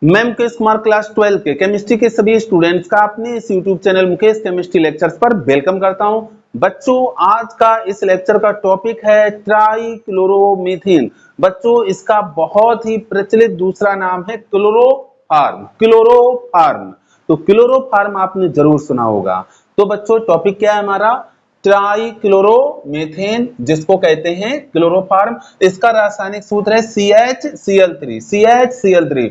मैं मुकेश कुमार क्लास 12 के केमिस्ट्री के सभी स्टूडेंट्स का अपने इस YouTube channel Mukesh chemistry lectures पर वेलकम करता हूं। बच्चों, आज का इस लेक्चर का टॉपिक है ट्राइक्लोरोमीथेन। बच्चों, इसका बहुत ही प्रचलित दूसरा नाम है क्लोरोफार्म। क्लोरोफार्म, तो क्लोरोफार्म आपने जरूर सुना होगा। तो बच्चों, टॉपिक क्या है हमारा? ट्राइक्लोरोमीथेन, जिसको कहते हैं क्लोरोफार्म। इसका रासायनिक सूत्र है CHCl3। CHCl3।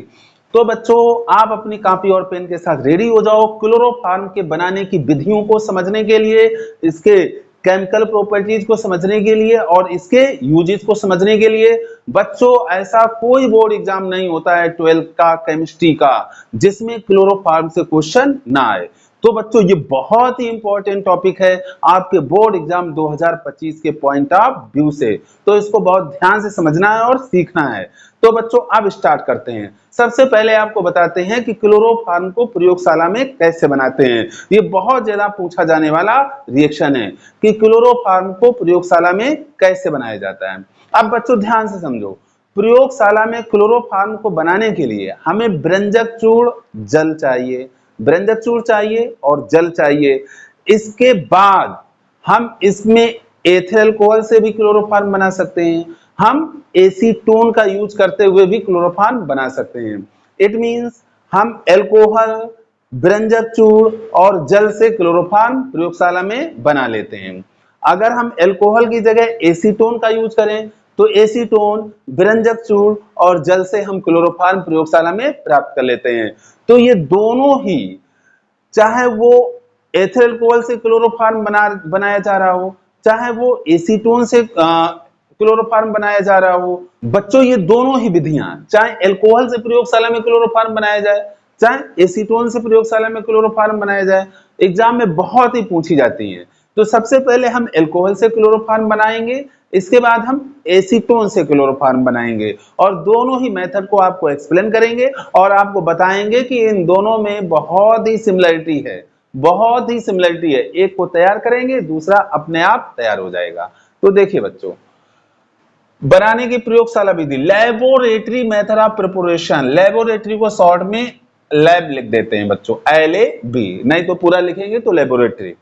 तो बच्चों, आप अपनी कॉपी और पेन के साथ रेडी हो जाओ क्लोरोफार्म के बनाने की विधियों को समझने के लिए, इसके केमिकल प्रॉपर्टीज को समझने के लिए और इसके यूजेस को समझने के लिए। बच्चों, ऐसा कोई बोर्ड एग्जाम नहीं होता है 12 का केमिस्ट्री का जिसमें क्लोरोफार्म से क्वेश्चन ना आए। तो बच्चों, ये बहुत ही इंपॉर्टेंट टॉपिक है आपके बोर्ड एग्जाम 2025 के पॉइंट ऑफ व्यू से, तो इसको बहुत ध्यान से समझना है और सीखना है। तो बच्चों, अब स्टार्ट करते हैं। सबसे पहले आपको बताते हैं कि क्लोरोफार्म को प्रयोगशाला में कैसे बनाते हैं। ये बहुत ज्यादा पूछा जाने वाला रिएक्शन है कि क्लोरोफार्म को प्रयोगशाला में कैसे बनाया जाता है। अब बच्चों, ध्यान से समझो। प्रयोगशाला में क्लोरोफार्म को बनाने के लिए हमें व्यंजक चूर्ण, जल चाहिए, व्यंजक चूर्ण चाहिए और जल चाहिए। इसके बाद हम इसमें एथिल अल्कोहल से भी क्लोरोफार्म बना सकते हैं। हम एसीटोन का यूज करते हुए भी क्लोरोफार्म बना सकते हैं। इट मींस हम अल्कोहल, व्यंजक चूर्ण और जल से क्लोरोफार्म प्रयोगशाला में बना लेते हैं। अगर हम अल्कोहल की जगह एसीटोन का यूज करें तो एसीटोन, व्यंजक चूर्ण और जल से हम क्लोरोफार्म प्रयोगशाला में प्राप्त कर लेते हैं। तो ये दोनों ही, चाहे वो एथिल अल्कोहल से क्लोरोफार्म बनाया जा रहा हो, चाहे वो एसीटोन से क्लोरोफार्म बनाया जा रहा हो, बच्चों ये दोनों ही विधियां, चाहे अल्कोहल से प्रयोगशाला में क्लोरोफार्म बनाया जाए, चाहे एसीटोन से प्रयोगशाला में क्लोरोफार्म बनाया जाए, एग्जाम में बहुत ही पूछी जाती हैं। तो सबसे पहले हम अल्कोहल से क्लोरोफार्म बनाएंगे, इसके बाद हम एसीटोन से क्लोरोफार्म बनाएंगे और दोनों ही मेथड को आपको एक्सप्लेन करेंगे और आपको बताएंगे कि इन दोनों में बहुत ही सिमिलरिटी है, बहुत ही सिमिलरिटी है। एक को तैयार करेंगे, दूसरा अपने आप तैयार हो जाएगा। तो देखिए बच्चों, बनाने की प्रयोगशाला विधि, laboratory method of preparation. Laboratory को शॉर्ट में लैब लिख देते हैं बच्चों, LAB, नहीं तो पूरा लिखेंगे तो लैबोरेटरी।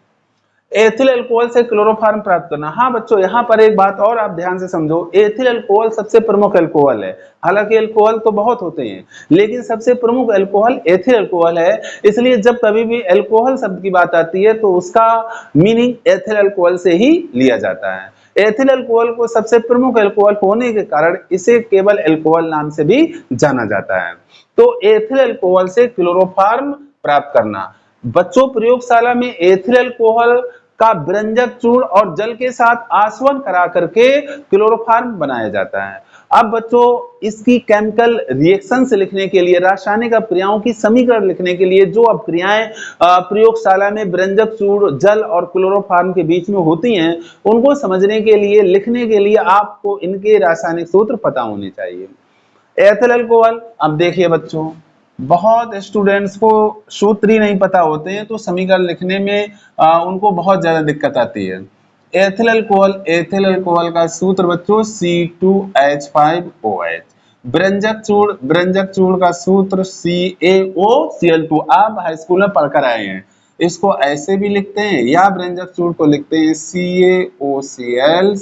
एथिल अल्कोहल से क्लोरोफार्म प्राप्त करना। हाँ बच्चों, यहां पर एक बात और आप ध्यान से समझो। एथिल अल्कोहल सबसे प्रमुख अल्कोहल है। हालांकि अल्कोहल तो बहुत होते हैं, लेकिन सबसे प्रमुख अल्कोहल एथिल अल्कोहल है। इसलिए जब कभी भी अल्कोहल शब्द की बात आती है तो उसका मीनिंग एथिल अल्कोहल से ही लिया जाता है। एथिल अल्कोहल को सबसे प्रमुख अल्कोहल होने के कारण इसे केवल अल्कोहल नाम से भी जाना जाता है। तो एथिल अल्कोहल से क्लोरोफार्म प्राप्त करना। बच्चों, प्रयोगशाला में एथिल अल्कोहल का व्यंजक चूर्ण और जल के साथ आसवन करा करके क्लोरोफार्म बनाया जाता है। अब बच्चों, इसकी केमिकल रिएक्शन से लिखने के लिए, रासायनिक अभिक्रियाओं की समीकरण लिखने के लिए जो अभिक्रियाएं प्रयोगशाला में व्यंजक चूर्ण, जल और क्लोरोफार्म के बीच में होती हैं, उनको समझने के लिए, लिखने के लिए आपको इनके रासायनिक सूत्र पता होने चाहिए। एथिल अल्कोहल, अब देखिए बच्चों, बहुत स्टूडेंट्स को सूत्र ही नहीं पता होते हैं तो समीकरण लिखने में उनको बहुत ज्यादा दिक्कत आती है। एथिल अल्कोहल का सूत्र बच्चों C2H5OH। व्यंजक चूर्ण का सूत्र CaOCl2। आप हाई स्कूल में पढ़कर आए हैं, इसको ऐसे भी लिखते हैं या व्यंजक चूर्ण को लिखते हैं CaOClCl।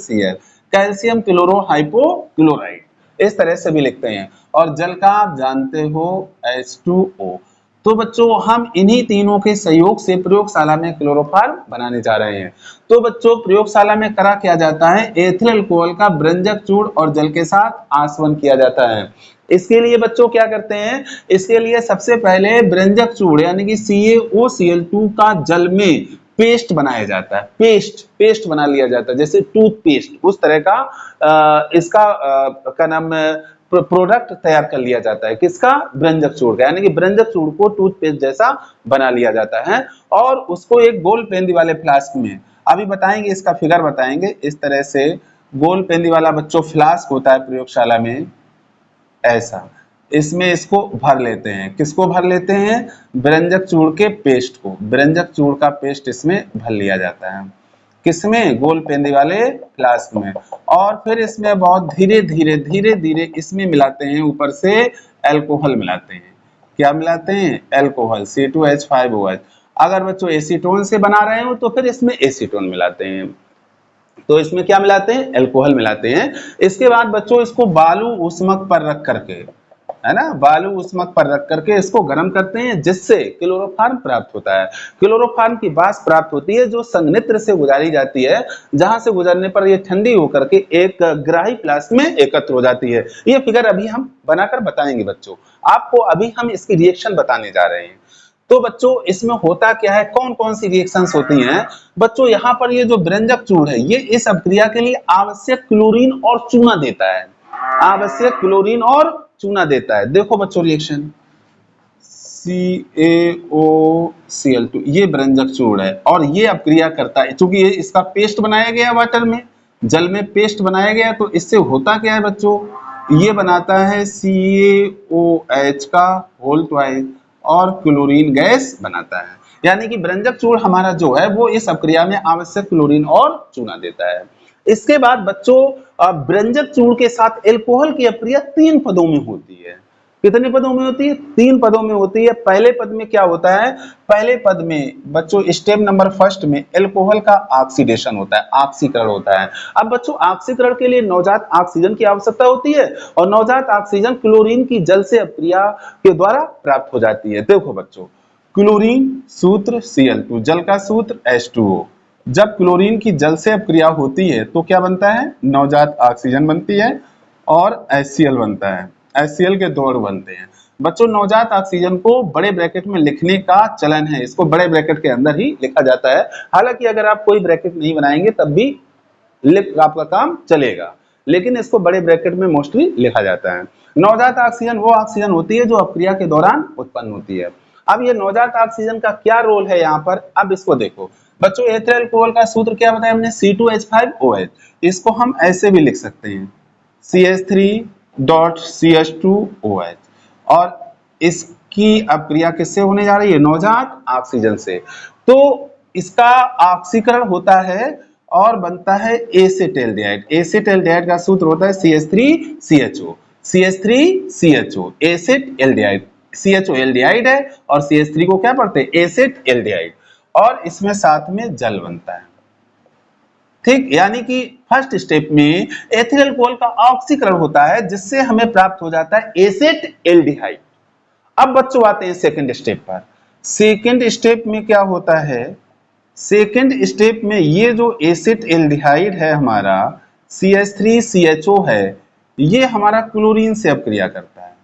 कैल्शियम क्लोरो हाइपोक्लोराइड, इस तरह से भी लिखते हैं। और जल का आप जानते हो H2O। तो बच्चों, हम इन्हीं तीनों के सहयोग से प्रयोगशाला में क्लोरोफार्म बनाने जा रहे हैं। तो बच्चों, प्रयोगशाला में करा क्या जाता है? एथिल अल्कोहल का व्यंजक चूर्ण और जल के साथ आसवन किया जाता है। इसके लिए बच्चों क्या करते हैं? इसके लिए सबसे पहले व्यंजक चूर्ण यानी कि CaOCl2 का जल में पेस्ट बनाया जाता है। पेस्ट बना लिया जाता है, जैसे टूथपेस्ट, उस तरह का इसका क्या नाम प्रोडक्ट तैयार कर लिया जाता है। किसका? व्यंजक चूर्ण का, यानी कि व्यंजक चूर्ण को टूथपेस्ट जैसा बना लिया जाता है और उसको एक गोल पेंदी वाले फ्लास्क में, अभी बताएंगे, इसका फिगर बताएंगे। इस तरह से गोल पेंदी वाला बच्चों फ्लास्क होता है प्रयोगशाला में, ऐसा, इसमें इसको भर लेते हैं। किसको भर लेते हैं? व्यंजक चूर्ण के पेस्ट को। व्यंजक चूर्ण का पेस्ट इसमें भर लिया जाता है। किसमें? गोल पेंदी वाले फ्लास्क में। और फिर इसमें बहुत धीरे धीरे इसमें मिलाते हैं, ऊपर से अल्कोहल मिलाते हैं। क्या मिलाते हैं? Alcohol C2H5OH। अगर बच्चों एसीटोन से बना रहे हो तो फिर इसमें एसीटोन मिलाते हैं। तो इसमें क्या मिलाते हैं? एल्कोहल मिलाते हैं। इसके बाद बच्चों इसको बालू ऊष्मक पर रख करके, है ना, बालू ऊष्मक पर रख करके इसको गर्म करते हैं, जिससे क्लोरोफॉर्म प्राप्त होता है। क्लोरोफॉर्म की वाष्प प्राप्त होती है जो संघनित्र से गुजारी जाती है, जहां से गुजरने पर ये ठंडी होकर के एक ग्राही फ्लास्क में एकत्र हो जाती है। ये फिगर अभी हम बनाकर बताएंगे बच्चों, आपको अभी हम इसकी रिएक्शन बताने जा रहे हैं। तो बच्चों इसमें होता क्या है, कौन कौन सी रिएक्शंस होती हैं? बच्चों यहाँ पर ये जो व्यंजक चूर्ण है, ये इस अभिक्रिया के लिए आवश्यक क्लोरीन और चूना देता है, आवश्यक क्लोरीन और चूना देता है। देखो बच्चों रिएक्शन CaOCl2, ये व्यंजक चूर्ण है और ये अपक्रिया करता है, चूंकि ये इसका पेस्ट बनाया गया वाटर में, जल में पेस्ट बनाया गया, तो इससे होता क्या है बच्चों, ये बनाता है CaOH का होल ट्वाइस और क्लोरीन गैस बनाता है। यानी कि व्यंजक चूर्ण हमारा जो है वो इस अपक्रिया में आवश्यक क्लोरीन और चूना देता है। इसके बाद बच्चों व्यंजक चूर्ण के साथ एल्कोहल की अपक्रिया 3 पदों में होती है। कितने पदों में होती है? 3 पदों में होती है। पहले पद में क्या होता है? पहले पद में बच्चों स्टेप नंबर फर्स्ट में एल्कोहल का ऑक्सीडेशन होता है, ऑक्सीकरण होता है। अब बच्चों ऑक्सीकरण के लिए नवजात ऑक्सीजन की आवश्यकता होती है और नवजात ऑक्सीजन क्लोरीन की जल से अपक्रिया के द्वारा प्राप्त हो जाती है। देखो बच्चों, क्लोरीन सूत्र Cl2, जल का सूत्र H2O। जब क्लोरीन की जल से अपक्रिया होती है तो क्या बनता है? नवजात ऑक्सीजन बनती है और HCl बनता है। HCl के 2 अणु बनते हैं। बच्चों नवजात ऑक्सीजन को बड़े ब्रैकेट में लिखने का चलन है, इसको बड़े ब्रैकेट के अंदर ही लिखा जाता है। हालांकि अगर आप कोई ब्रैकेट नहीं बनाएंगे तब भी आपका काम चलेगा, लेकिन इसको बड़े ब्रैकेट में मोस्टली लिखा जाता है। नवजात ऑक्सीजन वो ऑक्सीजन होती है जो अपक्रिया के दौरान उत्पन्न होती है। अब ये नवजात ऑक्सीजन का क्या रोल है यहाँ पर, अब इसको देखो बच्चों। एथिल अल्कोहल का सूत्र क्या बताया हमने? C2H5OH। इसको हम ऐसे भी लिख सकते हैं CH3.CH2OH, और इसकी अपक्रिया किससे होने जा रही है? नवजात ऑक्सीजन से। तो इसका ऑक्सीकरण होता है और बनता है एसिटाल्डिहाइड। एसिटाल्डिहाइड का सूत्र होता है CH3CHO। CH3CHO acetaldehyde, CHO aldehyde है और CH3 को क्या पढ़ते हैं? एसिटाल्डिहाइड, और इसमें साथ में जल बनता है। ठीक, यानी कि फर्स्ट स्टेप में एथिल अल्कोहल का ऑक्सीकरण होता है जिससे हमें प्राप्त हो जाता है एसिटाल्डिहाइड। अब बच्चों आते हैं सेकंड स्टेप पर। सेकंड स्टेप में क्या होता है? सेकंड स्टेप में ये जो एसिटाल्डिहाइड है हमारा CH3CHO है, ये हमारा क्लोरीन से अपक्रिया करता है,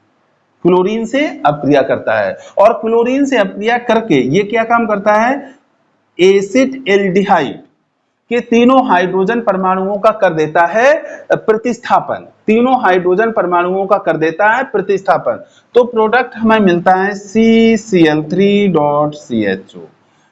क्लोरीन से अपक्रिया करता है, और क्लोरीन से अपक्रिया करके ये क्या काम करता है? एसिटाल्डिहाइड के तीनों हाइड्रोजन परमाणुओं का कर देता है प्रतिस्थापन, तीनों हाइड्रोजन परमाणुओं का कर देता है प्रतिस्थापन। तो प्रोडक्ट हमें मिलता है CCl3.CHO,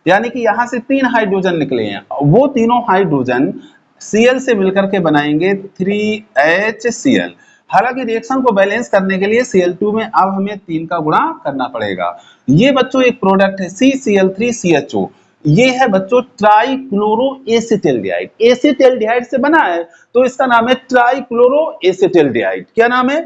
यानी कि यहां से 3 हाइड्रोजन निकले हैं, वो तीनों हाइड्रोजन Cl से मिलकर के बनाएंगे 3HCl। हालांकि रिएक्शन को बैलेंस करने के लिए Cl2 में अब हमें 3 का गुणा करना पड़ेगा। ये बच्चों एक प्रोडक्ट है CCl3CHO, ये है बच्चों ट्राइक्लोरो एसिटाल्डिहाइड। एसिटाल्डिहाइड से बना है तो इसका नाम है ट्राइक्लोरो एसिटाल्डिहाइड। क्या नाम है?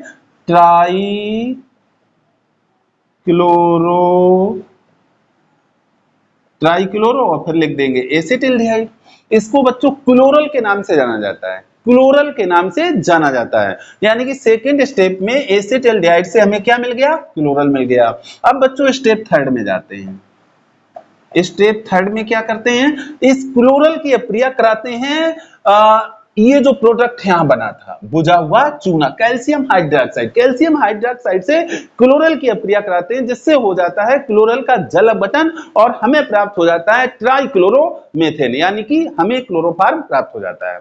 ट्राइक्लोरो और फिर लिख देंगे एसिटाल्डिहाइड। इसको बच्चों क्लोरल के नाम से जाना जाता है, क्लोरल के नाम से जाना जाता है। यानी कि सेकेंड स्टेप में एसिटाल्डिहाइड से हमें क्या मिल गया? क्लोरल मिल गया। अब बच्चों स्टेप थर्ड में जाते हैं। स्टेप थर्ड में क्या करते हैं? इस क्लोरल की अपक्रिया कराते हैं। ये जो प्रोडक्ट यहां बना था बुझा हुआ चूना, कैल्शियम हाइड्रोक्साइड, कैल्शियम हाइड्रोक्साइड से क्लोरल की अपक्रिया कराते हैं, जिससे हो जाता है क्लोरल का जल अपघटन और हमें प्राप्त हो जाता है ट्राइक्लोरोमेथेन, यानी कि हमें क्लोरोफॉर्म प्राप्त हो जाता है।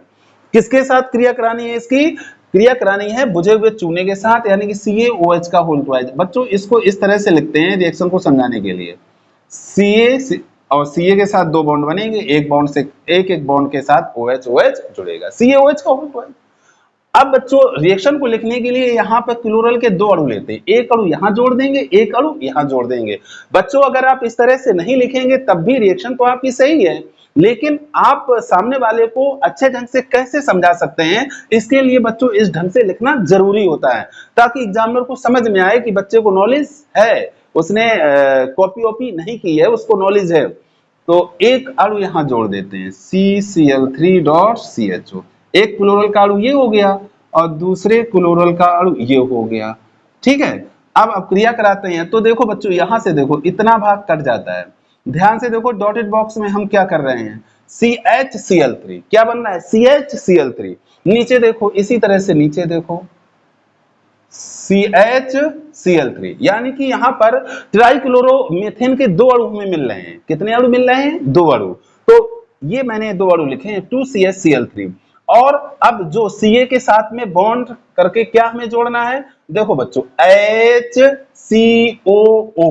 किसके साथ क्रिया करानी है? इसकी क्रिया करानी है बुझे हुए चूने के साथ, यानी कि CaOH का होल ट्वाइस। बच्चों इसको इस तरह से लिखते हैं रिएक्शन को समझाने के लिए। Ca और Ca के साथ 2 बॉन्ड बनेंगे, एक बॉन्ड से एक बॉन्ड के साथ OH जुड़ेगा, CaOH का होल ट्वाइस। अब बच्चों रिएक्शन को लिखने के लिए यहाँ पर क्लोरल के 2 अणु लेते हैं, एक अणु यहाँ जोड़ देंगे, एक अणु यहाँ जोड़ देंगे। बच्चों अगर आप इस तरह से नहीं लिखेंगे तब भी रिएक्शन तो आपकी सही है, लेकिन आप सामने वाले को अच्छे ढंग से कैसे समझा सकते हैं, इसके लिए बच्चों इस ढंग से लिखना जरूरी होता है, ताकि एग्जामिनर को समझ में आए कि बच्चे को नॉलेज है, उसने कॉपी वॉपी नहीं की है, उसको नॉलेज है। तो एक अणु यहाँ जोड़ देते हैं CCl3.CHO, एक क्लोरल का अणु ये हो गया और दूसरे क्लोरल का अणु ये हो गया, ठीक है। अब क्रिया कराते हैं तो देखो बच्चों यहां से देखो इतना भाग कट जाता है, ध्यान से देखो डॉटेड बॉक्स में हम क्या कर रहे हैं, CHCl3 क्या बन रहा है, CHCl3। नीचे देखो इसी तरह से नीचे देखो CHCl3, यानी कि यहाँ पर ट्राइक्लोरोमीथेन के दो अणु हमें मिल रहे हैं। कितने अणु मिल रहे हैं, दो अणु। तो ये मैंने दो अणु लिखे हैं 2CHCl3। और अब जो Ca के साथ में बॉन्ड करके क्या हमें जोड़ना है, देखो बच्चों HCOO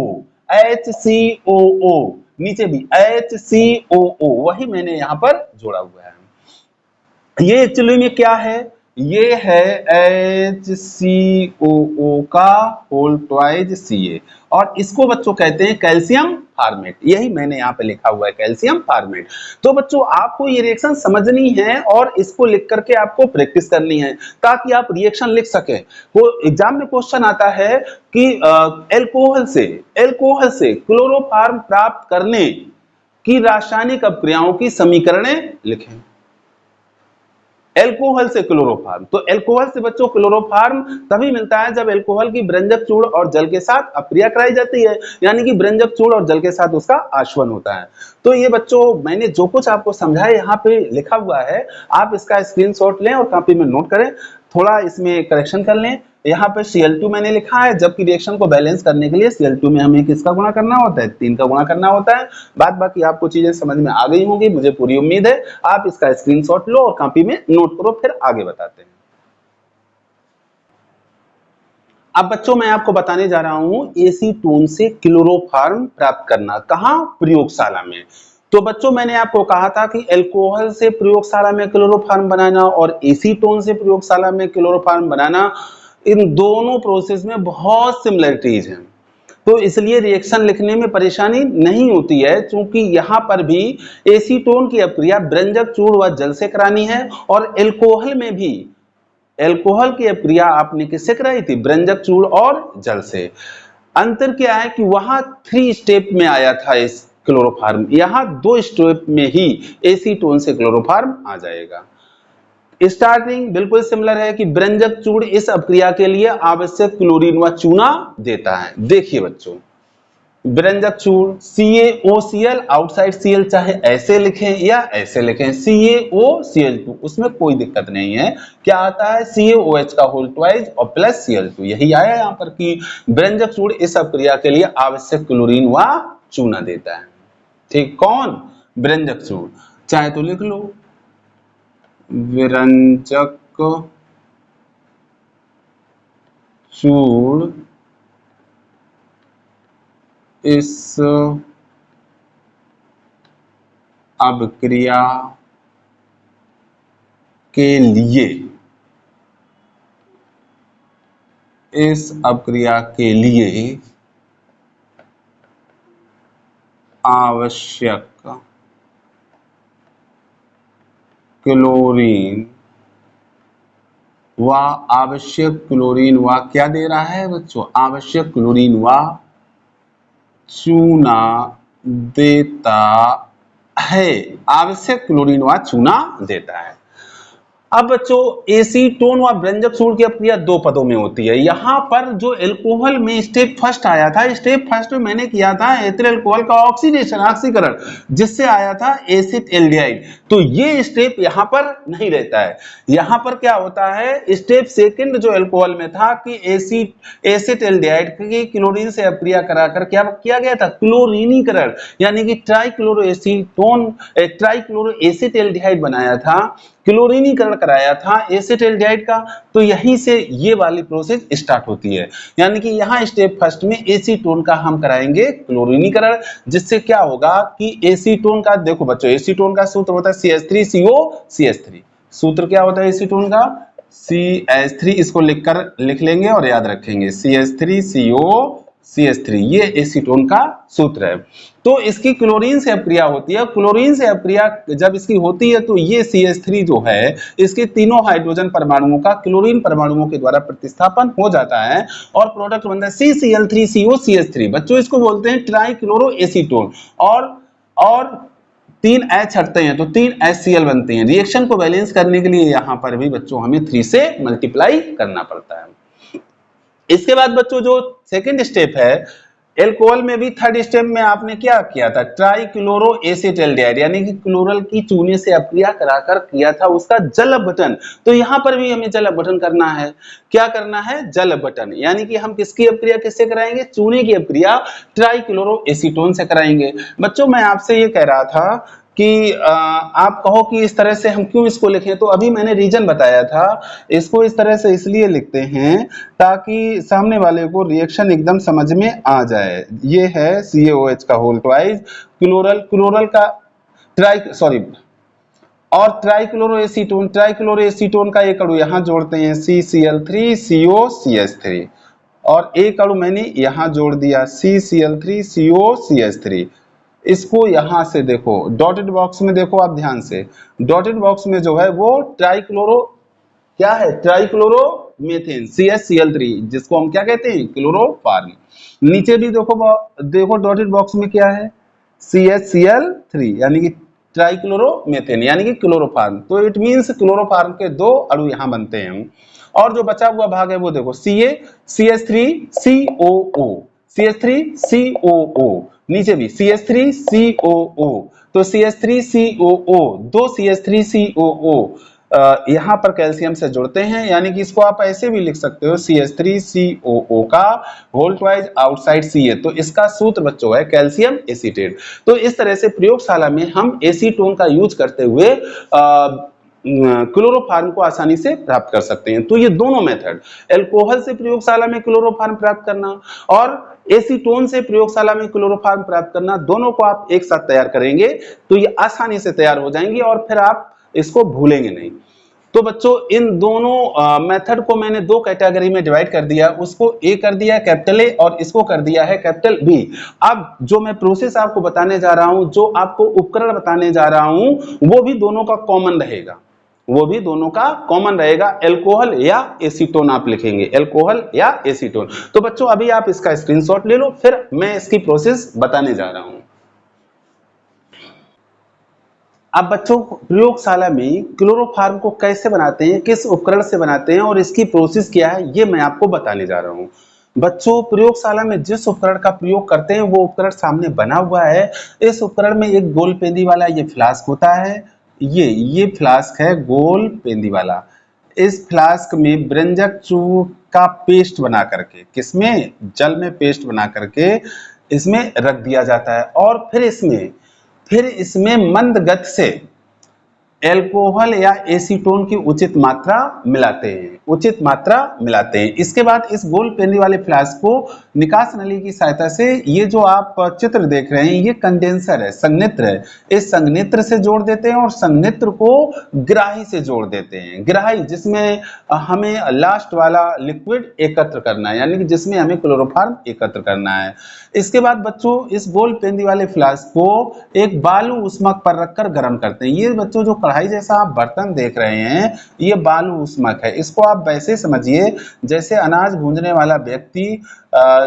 नीचे भी HCOO, वही मैंने यहाँ पर जोड़ा हुआ है। ये एक्चुअली में क्या है, ये है HCOO का होल ट्वाइज Ca, और इसको बच्चों कहते हैं कैल्शियम फार्मेट, यही मैंने यहाँ पे लिखा हुआ है कैल्शियम फार्मेट। तो बच्चों आपको ये रिएक्शन समझनी है और इसको लिख करके आपको प्रैक्टिस करनी है ताकि आप रिएक्शन लिख सके। वो एग्जाम में क्वेश्चन आता है कि एल्कोहल से क्लोरोफॉर्म प्राप्त करने की रासायनिक अपक्रियाओं की समीकरणें लिखें। एल्कोहल से क्लोरोफॉर्म, तो एल्कोहल से बच्चों क्लोरोफॉर्म तभी मिलता है जब एल्कोहल की ब्रंजक चूर्ण और जल के साथ अपक्रिया कराई जाती है, यानी कि ब्रंजक चूर्ण और जल के साथ उसका आश्वन होता है। तो ये बच्चों मैंने जो कुछ आपको समझाया यहाँ पे लिखा हुआ है, आप इसका स्क्रीनशॉट लें और कॉपी में नोट करें, थोड़ा इसमें करेक्शन कर लें। यहाँ पे Cl2 मैंने लिखा है, जबकि रिएक्शन को बैलेंस करने के लिए Cl2 में हमें किसका गुणा करना होता है, 3 का गुणा करना होता है। बाकी आपको चीजें समझ में आ गई होंगी, मुझे पूरी उम्मीद है। आप इसका स्क्रीनशॉट लो और कॉपी में नोट करो, फिर आगे बताते हैं। अब बच्चों मैं आपको बताने जा रहा हूं एसीटोन से क्लोरोफॉर्म प्राप्त करना, कहां, प्रयोगशाला में। तो बच्चों मैंने आपको कहा था कि एल्कोहल से प्रयोगशाला में क्लोरोफॉर्म बनाना और एसीटोन से प्रयोगशाला में क्लोरोफॉर्म बनाना, इन दोनों प्रोसेस में बहुत सिमिलरिटीज हैं। तो इसलिए रिएक्शन लिखने में परेशानी नहीं होती है, क्योंकि यहां पर भी एसीटोन की अपक्रिया ब्रंजक चूर्ण व जल से करानी है और एल्कोहल में भी एल्कोहल की अपक्रिया आपने किससे कराई थी, ब्रंजक चूर्ण और जल से। अंतर क्या है कि वहां 3 स्टेप में आया था इस क्लोरोफॉर्म, यहां 2 स्टेप में ही एसीटोन से क्लोरोफॉर्म आ जाएगा। स्टार्टिंग बिल्कुल सिमिलर है कि ब्रंजक चूर्ण इस अपक्रिया के लिए आवश्यक क्लोरीन व चूना देता है। देखिए बच्चों ब्रंजक चूर्ण CaOCl आउटसाइड Cl, चाहे ऐसे लिखें या ऐसे लिखें CaOCl2, उसमें कोई दिक्कत नहीं है। क्या आता है, CaOH का होल ट्वाइज और प्लस Cl2, यही आया यहाँ पर कि ब्रंजक चूर्ण इस अपक्रिया के लिए आवश्यक क्लोरीन व चूना देता है। ठीक, कौन, ब्रंजक चूर्ण, चाहे तो लिख लो विरंजक चूर्ण इस अपक्रिया के लिए, इस अपक्रिया के लिए आवश्यक क्लोरीन व आवश्यक क्लोरीन व क्या दे रहा है बच्चों, आवश्यक क्लोरीन व चूना देता है, आवश्यक क्लोरीन व चूना देता है। अब बच्चों एसीटोन व ब्रंजक चूर्ण की अपक्रिया 2 पदों में होती है। यहाँ पर जो एल्कोहल में स्टेप फर्स्ट आया था, स्टेप फर्स्ट में मैंने किया था एथिल अल्कोहल का ऑक्सीडेशन, ऑक्सीकरण, जिससे आया था एसिटल्डिहाइड। तो ये स्टेप यहाँ पर नहीं रहता है। यहाँ पर क्या होता है, स्टेप सेकंड जो एल्कोहल में था कि एसिटल्डिहाइड की क्लोरीन से अपक्रिया कराकर क्या किया गया था, क्लोरीनीकरण, यानी कि ट्राइक्लोरोएसिटल्डिहाइड बनाया था, क्लोरीनीकरण कराया था एसिटल्डिहाइड का। तो यहीं से ये वाली प्रोसेस स्टार्ट होती है, यानी कि यहाँ स्टेप फर्स्ट में एसीटोन का हम कराएंगे क्लोरीनीकरण, जिससे क्या होगा कि एसीटोन का, देखो बच्चों एसीटोन का सूत्र होता है CH3CO CH3। सूत्र क्या होता है एसीटोन का, CH3, इसको लिख लेंगे और याद रखेंगे CH3CO CH3, ये एसीटोन का सूत्र है। तो इसकी क्लोरीन से अपक्रिया होती है, क्लोरीन से अपक्रिया जब इसकी होती है तो ये CH3 जो है इसके तीनों हाइड्रोजन परमाणुओं का क्लोरीन परमाणुओं के द्वारा प्रतिस्थापन हो जाता है और प्रोडक्ट बनता है CCl3COCH3। बच्चों इसको बोलते हैं ट्राइक्लोरो एसीटोन। और 3 H हटते हैं तो 3 HCl बनते हैं। रिएक्शन को बैलेंस करने के लिए यहाँ पर भी बच्चों हमें 3 से मल्टीप्लाई करना पड़ता है। इसके बाद बच्चों जो सेकंड स्टेप है, एल्कोहल में भी थर्ड स्टेप में आपने क्या किया था, ट्राइक्लोरो एसीटल्डिहाइड यानी कि क्लोरल की चूने से अपक्रिया कराकर किया था उसका जल अपघटन। तो यहाँ पर भी हमें जल अपघटन करना है। क्या करना है, जल अपघटन, यानी कि हम किसकी अपक्रिया किससे कराएंगे, चूने की अपक्रिया ट्राइक्लोरो एसीटोन से कराएंगे। बच्चों मैं आपसे ये कह रहा था कि आप कहो कि इस तरह से हम क्यों इसको लिखें, तो अभी मैंने रीजन बताया था। इसको इस तरह से इसलिए लिखते हैं ताकि सामने वाले को रिएक्शन एकदम समझ में आ जाए। ये है CaOH का होल ट्वाइस क्लोरल का और ट्राइक्लोरो एसीटोन का एक अणु यहां जोड़ते हैं CCl3COCH3 और एक अणु मैंने यहां जोड़ दिया CCl3COCH3। इसको यहां से देखो डॉटेड बॉक्स में देखो आप ध्यान से, डॉटेड बॉक्स में जो है वो ट्राइक्लोरो क्या है, ट्राइक्लोरो मीथेन CHCl3 जिसको हम क्या कहते हैं, क्लोरोफॉर्म। नीचे भी देखो डॉटेड बॉक्स में क्या है, CHCl3 यानी कि ट्राइक्लोरो मीथेन यानी कि क्लोरोफॉर्म। तो इट मींस क्लोरोफॉर्म के 2 अणु यहां बनते हैं। और जो बचा हुआ भाग है वो देखो CH3COO नीचे भी CH3COO। तो CH3COO 2 CH3COO यहाँ पर कैल्शियम से जुड़ते हैं, यानी कि इसको आप ऐसे भी लिख सकते हो CH3COO का होल ट्वाइस आउटसाइड Ca। तो इसका सूत्र बच्चों है कैल्शियम एसीटेट। तो इस तरह से प्रयोगशाला में हम एसीटोन का यूज करते हुए क्लोरोफॉर्म को आसानी से प्राप्त कर सकते हैं। तो ये दोनों मेथड, एल्कोहल से प्रयोगशाला में क्लोरोफॉर्म प्राप्त करना और एसीटोन से प्रयोगशाला में क्लोरोफॉर्म प्राप्त करना, दोनों को आप एक साथ तैयार करेंगे तो ये आसानी से तैयार हो जाएंगे और फिर आप इसको भूलेंगे नहीं। तो बच्चों इन दोनों मेथड को मैंने 2 कैटेगरी में डिवाइड कर दिया, उसको ए कर दिया कैपिटल ए और इसको कर दिया है कैपिटल बी। अब जो मैं प्रोसेस आपको बताने जा रहा हूं, जो आपको उपकरण बताने जा रहा हूं, वो भी दोनों का कॉमन रहेगा, एल्कोहल या एसीटोन आप लिखेंगे, एल्कोहल या एसीटोन। तो बच्चों अभी आप इसका स्क्रीनशॉट ले लो, फिर मैं इसकी प्रोसेस बताने जा रहा हूं। अब बच्चों प्रयोगशाला में क्लोरोफॉर्म को कैसे बनाते हैं, किस उपकरण से बनाते हैं और इसकी प्रोसेस क्या है, ये मैं आपको बताने जा रहा हूं। बच्चों प्रयोगशाला में जिस उपकरण का प्रयोग करते हैं वो उपकरण सामने बना हुआ है। इस उपकरण में एक गोल पेंदी वाला ये फ्लास्क होता है, ये फ्लास्क है गोल पेंदी वाला। इस फ्लास्क में ब्रंजक चू का पेस्ट बना करके, किसमें, जल में पेस्ट बना करके इसमें रख दिया जाता है और फिर इसमें मंद गति से एल्कोहल या एसीटोन की उचित मात्रा मिलाते हैं। इसके बाद इस गोल पेंदी वाले फ्लास्क को निकास नली की सहायता से, ये जो आप चित्र देख रहे हैं ये कंडेंसर है, संघनित्र है, इस संघनित्र से जोड़ देते हैं और संघनित्र को ग्राही से जोड़ देते हैं। ग्राही जिसमें हमें लास्ट वाला लिक्विड एकत्र करना है, यानी कि जिसमें हमें क्लोरोफॉर्म एकत्र करना है। इसके बाद बच्चों इस गोल पेंदी वाले फ्लास्क को एक बालू ऊष्मक पर रखकर गर्म करते हैं। ये बच्चों जो कढ़ाई जैसा आप बर्तन देख रहे हैं ये बालू ऊष्मक है। इसको आप वैसे समझिए जैसे अनाज भूनने वाला व्यक्ति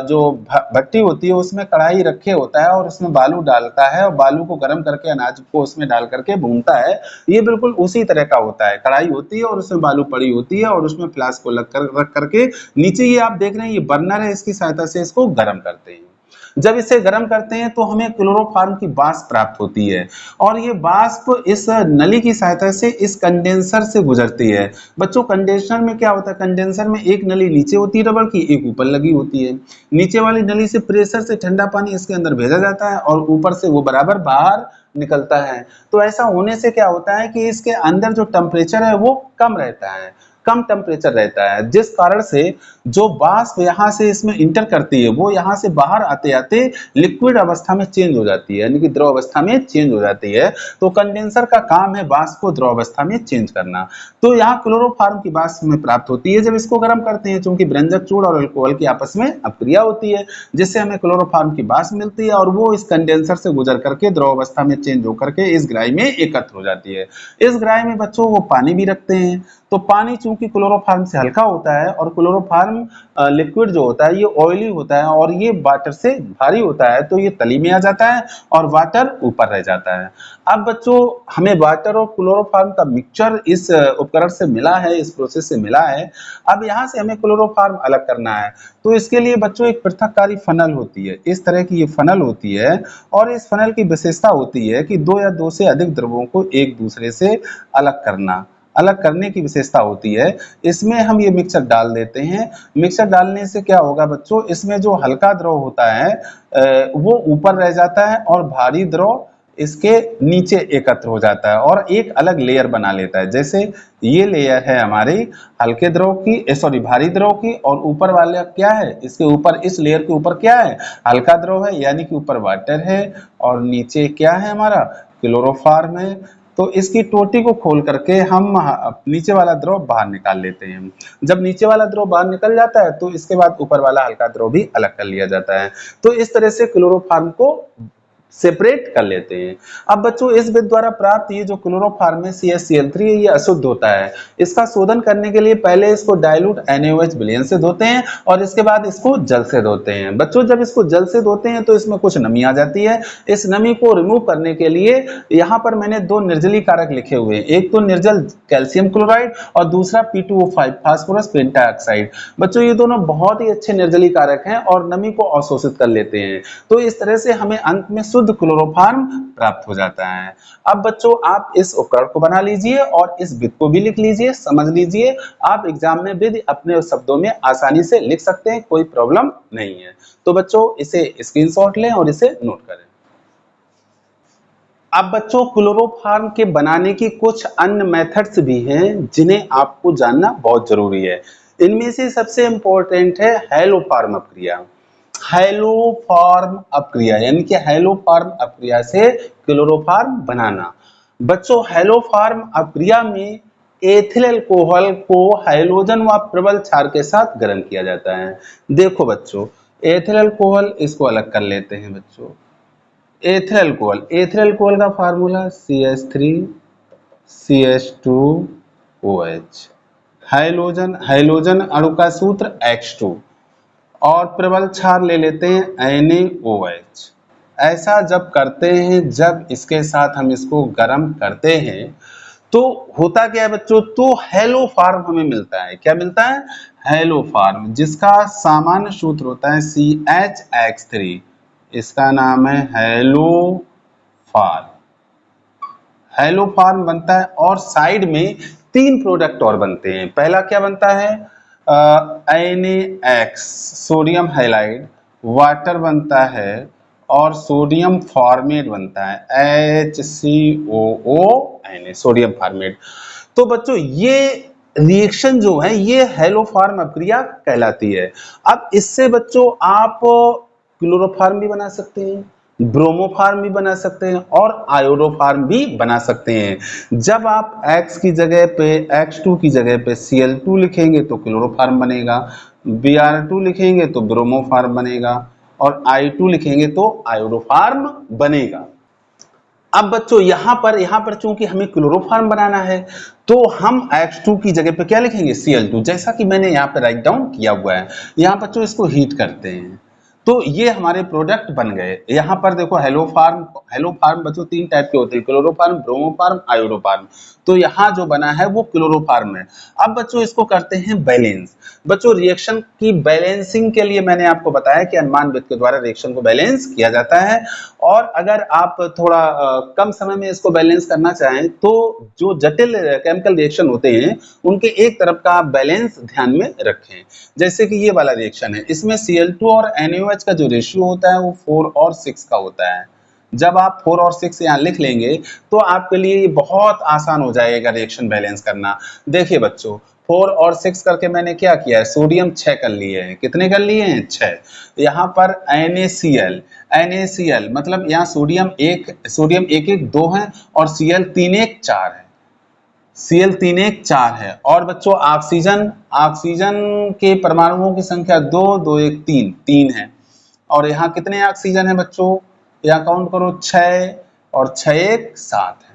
जो भट्टी होती है उसमें कढ़ाई रखे होता है और उसमें बालू डालता है और बालू को गर्म करके अनाज को उसमें डाल करके भूनता है। ये बिल्कुल उसी तरह का होता है, कढ़ाई होती है और उसमें बालू पड़ी होती है और उसमें फ्लास्क को रख करके नीचे ये आप देख रहे हैं ये बर्नर है, इसकी सहायता से इसको गर्म करते हैं। जब इसे गर्म करते हैं तो हमें क्लोरोफॉर्म की वाष्प प्राप्त होती है और ये वाष्प इस नली की सहायता से इस कंडेंसर से गुजरती है। बच्चों कंडेंसर में क्या होता है, कंडेंसर में एक नली नीचे होती है रबड़ की, एक ऊपर लगी होती है। नीचे वाली नली से प्रेशर से ठंडा पानी इसके अंदर भेजा जाता है और ऊपर से वो बराबर बाहर निकलता है। तो ऐसा होने से क्या होता है कि इसके अंदर जो टेम्परेचर है वो कम रहता है कम टेम्परेचर रहता है, जिस कारण से जो वाष्प यहाँ से इसमें इंटर करती है वो यहाँ से बाहर आते आते लिक्विड अवस्था में चेंज हो जाती है, यानी कि द्रव अवस्था में चेंज हो जाती है। तो कंडेंसर का काम है वाष्प को द्रव अवस्था में चेंज करना। तो यहाँ क्लोरोफॉर्म की वाष्प में प्राप्त होती है जब इसको गर्म करते हैं, क्योंकि व्यंजक चूड़ और अल्कोहल की आपस में अपक्रिया होती है, जिससे हमें क्लोरोफॉर्म की वाष्प मिलती है और वो इस कंडेंसर से गुजर करके द्रव अवस्था में चेंज होकर के इस ग्राही में एकत्र हो जाती है। इस ग्राही में बच्चों वो पानी भी रखते हैं। तो पानी चूंकि क्लोरोफॉर्म से हल्का होता है और क्लोरोफॉर्म लिक्विड जो होता है ये ऑयली होता है और ये वाटर से भारी होता है, तो ये तली में आ जाता है और वाटर ऊपर रह जाता है। अब बच्चों हमें वाटर और क्लोरोफॉर्म का मिक्सचर इस उपकरण से मिला है, इस प्रोसेस से मिला है। अब यहाँ से हमें क्लोरोफॉर्म अलग करना है, तो इसके लिए बच्चों एक पृथककारी फनल होती है, इस तरह की ये फनल होती है और इस फनल की विशेषता होती है कि दो या दो से अधिक द्रवों को एक दूसरे से अलग करना, अलग करने की विशेषता होती है। इसमें हम ये मिक्सचर डाल देते हैं। मिक्सचर डालने से क्या होगा बच्चों, इसमें जो हल्का द्रव होता है वो ऊपर रह जाता है और भारी द्रव इसके नीचे एकत्र हो जाता है और एक अलग लेयर बना लेता है। जैसे ये लेयर है हमारी हल्के द्रव की, सॉरी भारी द्रव की, और ऊपर वाला क्या है, इसके ऊपर इस लेयर के ऊपर क्या है, हल्का द्रव है, यानी कि ऊपर वाटर है और नीचे क्या है हमारा क्लोरोफॉर्म है। तो इसकी टोटी को खोल करके हम नीचे वाला द्रव बाहर निकाल लेते हैं। जब नीचे वाला द्रव बाहर निकल जाता है तो इसके बाद ऊपर वाला हल्का द्रव भी अलग कर लिया जाता है। तो इस तरह से क्लोरोफॉर्म को सेपरेट कर लेते हैं। अब बच्चों इस विधि द्वारा प्राप्त ये जो क्लोरोफॉर्म है CaCl3 ये अशुद्ध होता है। इसका शोधन करने के लिए पहले इसको डाइल्यूट NaOH विलयन से धोते हैं और इसके बाद इसको जल से धोते हैं। बच्चों जब इसको जल से धोते हैं तो इसमें कुछ नमी आ जाती है। इस नमी को रिमूव करने के लिए यहाँ पर मैंने दो निर्जली कारक लिखे हुए हैं, एक तो निर्जल कैल्शियम क्लोराइड और दूसरा P2O5 फास्फोरस पेंटाऑक्साइड। बच्चों ये दोनों बहुत ही अच्छे निर्जली कारक हैं और नमी को अवशोषित कर लेते हैं। तो इस तरह से हमें अंत में शुद्ध क्लोरोफॉर्म प्राप्त हो जाता है। अब बच्चों आप इस उपकरण को बना लीजिए और इस विधि को भी लिख लीजिए, समझ लीजिए। आप एग्जाम में विधि अपने शब्दों में आसानी से लिख सकते हैं, कोई प्रॉब्लम नहीं है। तो बच्चों इसे स्क्रीनशॉट लें और इसे नोट करें। अब बच्चों क्लोरोफॉर्म के बनाने की कुछ अन्य मेथड्स भी हैं जिन्हें आपको जानना बहुत जरूरी है। इनमें से सबसे इंपॉर्टेंट है हैलोफॉर्म अपक्रिया। हैलोफॉर्म अपक्रिया यानी कि हैलोफॉर्म अपक्रिया से क्लोरोफॉर्म बनाना। बच्चों हैलोफॉर्म अपक्रिया में एथिल अल्कोहल को हैलोजन व प्रबल क्षार के साथ गर्म किया जाता है। देखो बच्चों एथिल अल्कोहल इसको अलग कर लेते हैं। बच्चों एथिल अल्कोहल का फार्मूला CH3 CH2OH। हैलोजन अणु का सूत्र H2 और प्रबल क्षार ले लेते हैं NaOH। ऐसा जब करते हैं, जब इसके साथ हम इसको गर्म करते हैं तो होता क्या है बच्चों, तो हैलोफॉर्म हमें मिलता है। क्या मिलता है, हैलोफॉर्म, जिसका सामान्य सूत्र होता है CHX3। इसका नाम है हैलोफॉर्म बनता है और साइड में तीन प्रोडक्ट और बनते हैं। पहला क्या बनता है, NaX सोडियम हैलाइड, वाटर बनता है और सोडियम फॉर्मेट बनता है HCOO सोडियम फॉर्मेट। तो बच्चों ये रिएक्शन जो है ये हैलोफॉर्म अपक्रिया कहलाती है। अब इससे बच्चों आप क्लोरोफॉर्म भी बना सकते हैं, ब्रोमोफॉर्म भी बना सकते हैं और आयोडोफॉर्म भी बना सकते हैं। जब आप X की जगह पे X2 की जगह पे Cl2 लिखेंगे तो क्लोरोफॉर्म बनेगा, Br2 लिखेंगे तो ब्रोमोफॉर्म बनेगा और I2 लिखेंगे तो आयोडोफॉर्म बनेगा। अब बच्चों यहाँ पर चूंकि हमें क्लोरोफॉर्म बनाना है तो हम X2 की जगह पे क्या लिखेंगे, Cl2, जैसा कि मैंने यहाँ पे राइट डाउन किया हुआ है। यहाँ बच्चों इसको हीट करते हैं तो ये हमारे प्रोडक्ट बन गए। यहाँ पर देखो हैलोफॉर्म बच्चों तीन टाइप के होते हैं, क्लोरोफॉर्म, ब्रोमोफॉर्म, आयोडोफॉर्म। तो यहाँ जो बना है वो क्लोरोफॉर्म है। अब बच्चों इसको करते हैं बैलेंस। बच्चों रिएक्शन की बैलेंसिंग के लिए मैंने आपको बताया कि अनुमान विधि के द्वारा रिएक्शन को बैलेंस किया जाता है। और अगर आप थोड़ा कम समय में इसको बैलेंस करना चाहें तो जो जटिल केमिकल रिएक्शन होते हैं उनके एक तरफ का आप बैलेंस ध्यान में रखें। जैसे कि ये वाला रिएक्शन है, इसमें Cl2 और NaOH का जो रेशियो होता है वो 4 और 6 का होता है। जब आप 4 और 6 यहाँ लिख लेंगे तो आपके लिए ये बहुत आसान हो जाएगा रिएक्शन बैलेंस करना। देखिए बच्चों 4 और 6 करके मैंने क्या किया है, सोडियम 6 कर लिए हैं। कितने कर लिए हैं, 6। यहाँ पर NaCl मतलब यहाँ सोडियम एक एक 2 है और Cl 3 1 4 है। Cl 3 1 4 है। और बच्चों ऑक्सीजन के परमाणुओं की संख्या 2 2 1 3 है। और यहाँ कितने ऑक्सीजन है बच्चों, यहाँ काउंट करो, 6 और 6 1 7 है,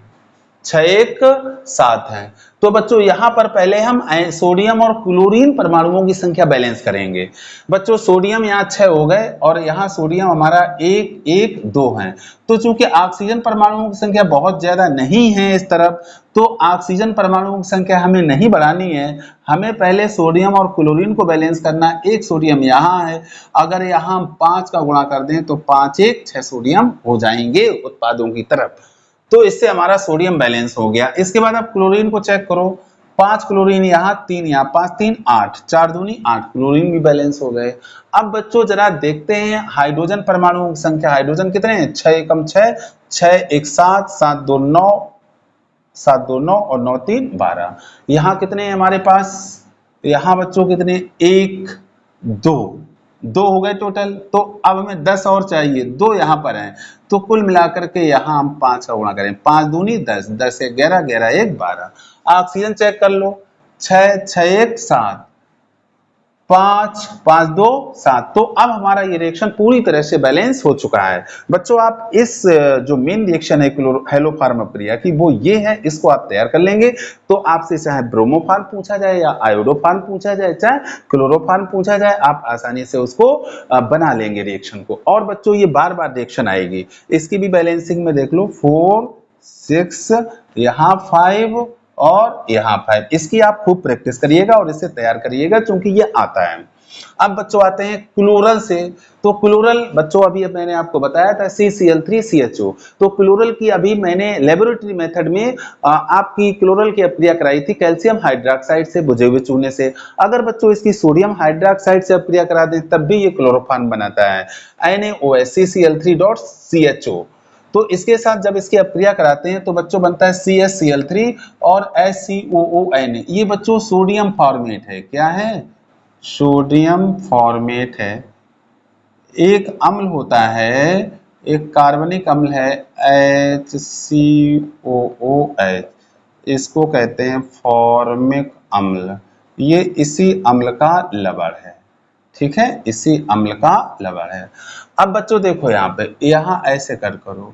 6 1 7 है। तो बच्चों यहाँ पर पहले हम सोडियम और क्लोरीन परमाणुओं की संख्या बैलेंस करेंगे। बच्चों सोडियम यहाँ 6 हो गए और यहाँ सोडियम हमारा 1 1 2 है। तो चूंकि ऑक्सीजन परमाणुओं की संख्या बहुत ज्यादा नहीं है इस तरफ, तो ऑक्सीजन परमाणुओं की संख्या हमें नहीं बढ़ानी है, हमें पहले सोडियम और क्लोरीन को बैलेंस करना है। एक सोडियम यहाँ है, अगर यहाँ हम 5 का गुणा कर दें तो 5 1 6 सोडियम हो जाएंगे उत्पादों की तरफ। तो इससे हमारा सोडियम बैलेंस हो गया। इसके बाद आप क्लोरीन को चेक करो, 5 क्लोरीन यहाँ, 3 यहाँ, 5 3 8, 4 दूनी 8, क्लोरीन भी बैलेंस हो गए। अब बच्चों जरा देखते हैं हाइड्रोजन परमाणुओं की संख्या। हाइड्रोजन कितने हैं, 6 एकम 6, 6 1 7, 7 2 9, 7 2 9 और 9 3 12। यहाँ कितने हैं हमारे पास, यहाँ बच्चों कितने, 1 2 हो गए टोटल। तो अब हमें 10 और चाहिए, 2 यहाँ पर हैं, तो कुल मिलाकर के यहाँ हम 5 का गुणा करें, 5 दूनी 10, 10 1 11, 11 1 12। ऑक्सीजन चेक कर लो, 6 6 1 7, 5 5 2 7। तो अब हमारा ये रिएक्शन पूरी तरह से बैलेंस हो चुका है। बच्चों आप इस जो मेन रिएक्शन है हेलोफॉर्म अप्रिया की, वो ये है, इसको आप तैयार कर लेंगे तो आपसे चाहे ब्रोमोफॉर्म पूछा जाए या आयोडोफॉर्म पूछा जाए, चाहे क्लोरोफॉर्म पूछा जाए, आप आसानी से उसको बना लेंगे रिएक्शन को। और बच्चों ये बार बार रिएक्शन आएगी, इसकी भी बैलेंसिंग में देख लो, 4 6 यहाँ 5 और यहाँ 5। इसकी आप खूब प्रैक्टिस करिएगा और इसे तैयार करिएगा क्योंकि ये आता है। अब बच्चों आते हैं क्लोरल से। तो क्लोरल बच्चों अभी मैंने आपको बताया था CCl3CHO। तो क्लोरल की अभी मैंने लेबोरेटरी मेथड में आपकी क्लोरल की अप्रिया कराई थी कैल्शियम हाइड्रोक्साइड से बुझे हुए चूने से। अगर बच्चों इसकी सोडियम हाइड्रोक्साइड से अप्रिया करा दें तब भी ये क्लोरोफॉर्म बनाता है, NaOH CCl3.CHO। तो इसके साथ जब इसकी अप्रिया कराते हैं तो बच्चों बनता है CsCl3 और HCOON। ये बच्चों सोडियम फॉर्मेट है, क्या है, सोडियम फॉर्मेट है। एक अम्ल होता है, एक कार्बनिक अम्ल है HCOOH, इसको कहते हैं फॉर्मिक अम्ल। ये इसी अम्ल का लवण है, ठीक है, इसी अम्ल का लवण है। अब बच्चों देखो यहाँ पे, यहाँ ऐसे करो,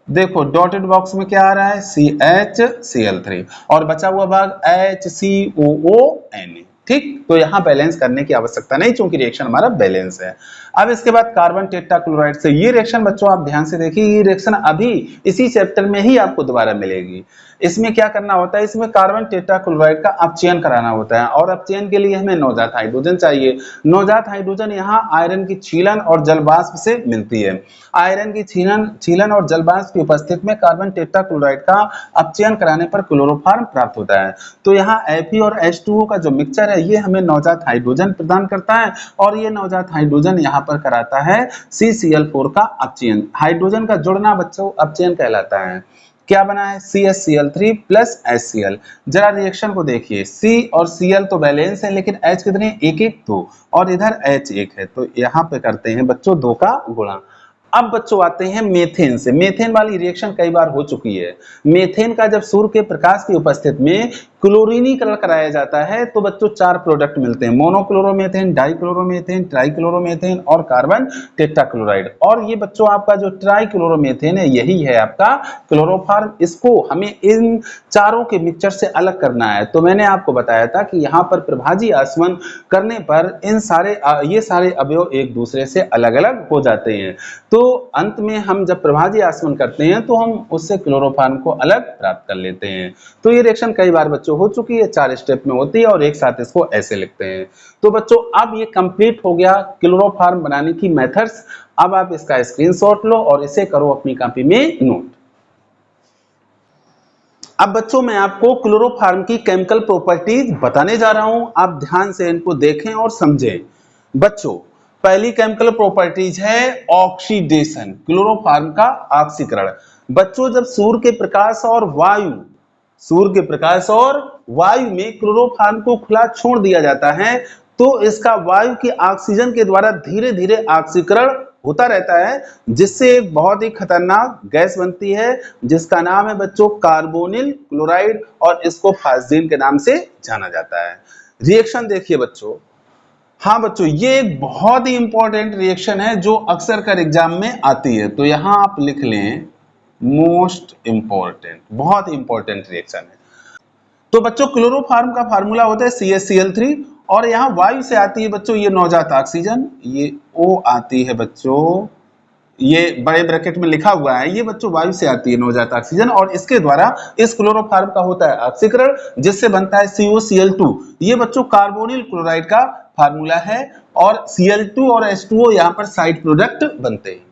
देखो डॉटेड बॉक्स में क्या आ रहा है, CHCl3 और बचा हुआ भाग HCOON। ठीक, तो यहाँ बैलेंस करने की आवश्यकता नहीं क्योंकि रिएक्शन हमारा बैलेंस है। अब इसके बाद कार्बन टेट्राक्लोराइड से ये रिएक्शन बच्चों आप ध्यान से देखिए, ये रिएक्शन अभी इसी चैप्टर में ही आपको दोबारा मिलेगी। इसमें क्या करना होता है, इसमें कार्बन टेट्राक्लोराइड का अपचयन कराना होता है और अपचयन के लिए हमें नवजात हाइड्रोजन चाहिए। नवजात हाइड्रोजन यहाँ आयरन की छीलन और जलवाष्प से मिलती है। आयरन की छीलन और जलवाष्प की उपस्थिति में कार्बन टेट्राक्लोराइड का अपचयन कराने पर क्लोरोफॉर्म प्राप्त होता है। तो यहाँ Fe और H2O का जो मिक्सचर है ये हमें नवजात हाइड्रोजन प्रदान करता है और ये नवजात हाइड्रोजन यहाँ पर कराता है CCl4 का अपचयन। हाइड्रोजन का जुड़ना बच्चों अपचयन कहलाता है। क्या बना है, CHCl3 प्लस HCl। जरा रिएक्शन को देखिए, C और Cl तो बैलेंस है लेकिन H कितने, 1 1 2 और इधर H 1 है, तो यहाँ पे करते हैं बच्चों 2 का गुणा। अब बच्चों आते हैं मेथेन से। मेथेन वाली रिएक्शन कई बार हो चुकी है। मेथेन का जब सूर्य के प्रकाश की उपस्थिति में क्लोरीनीकरण कराया जाता है तो बच्चों 4 प्रोडक्ट मिलते हैं, मोनोक्लोरोमेथेन, डाइक्लोरोमेथेन, ट्राइक्लोरोमेथेन और कार्बन टेट्राक्लोराइड। और ये बच्चों आपका जो ट्राइक्लोरोमेथेन है यही है आपका क्लोरोफॉर्म। इसको हमें इन चारों के मिक्सचर से अलग करना है। तो मैंने आपको बताया था कि यहाँ पर प्रभाजी आसवन करने पर ये सारे अवयव एक दूसरे से अलग अलग हो जाते हैं। तो अंत में हम जब प्रभाजी आसवन करते हैं तो हम उससे क्लोरोफॉर्म को अलग प्राप्त कर लेते हैं। तो ये रिएक्शन कई बार बच्चों हो चुकी है, 4 स्टेप में होती है और एक साथ इसको ऐसे लिखते हैं। तो बच्चों अब ये कंप्लीट हो गया क्लोरोफॉर्म बनाने की मेथड्स। अब आप इसका स्क्रीनशॉट लो और इसे करो अपनी कॉपी में नोट। अब बच्चों मैं आपको क्लोरोफॉर्म की केमिकल प्रॉपर्टीज बताने जा रहा हूं, आप ध्यान से इनको देखें और समझें। बच्चों पहली केमिकल प्रॉपर्टीज है ऑक्सीडेशन, क्लोरोफॉर्म का ऑक्सीकरण। बच्चों जब सूर्य के प्रकाश और वायु सूर्य के प्रकाश और वायु में क्लोरोफॉर्म को खुला छोड़ दिया जाता है तो इसका वायु की ऑक्सीजन के द्वारा धीरे धीरे ऑक्सीकरण होता रहता है, जिससे एक बहुत ही खतरनाक गैस बनती है जिसका नाम है बच्चों कार्बोनिल क्लोराइड, और इसको फास्जीन के नाम से जाना जाता है। रिएक्शन देखिए बच्चों, हाँ बच्चों ये एक बहुत ही इंपॉर्टेंट रिएक्शन है जो अक्सर कर एग्जाम में आती है, तो यहां आप लिख लें मोस्ट इंपॉर्टेंट, बहुत इंपॉर्टेंट रिएक्शन है। तो बच्चों क्लोरोफॉर्म का फार्मूला होता है CaCl3 और यहाँ वायु से आती है बच्चों ये नवजात ऑक्सीजन, ये O आती है बच्चों, ये बड़े ब्रैकेट में लिखा हुआ है, ये बच्चों वायु से आती है नवजात ऑक्सीजन और इसके द्वारा इस क्लोरोफॉर्म का होता है ऑक्सीकरण जिससे बनता है COCl2। ये बच्चों कार्बोनिल क्लोराइड का फार्मूला है और Cl2 और H2O यहाँ पर साइड प्रोडक्ट बनते हैं।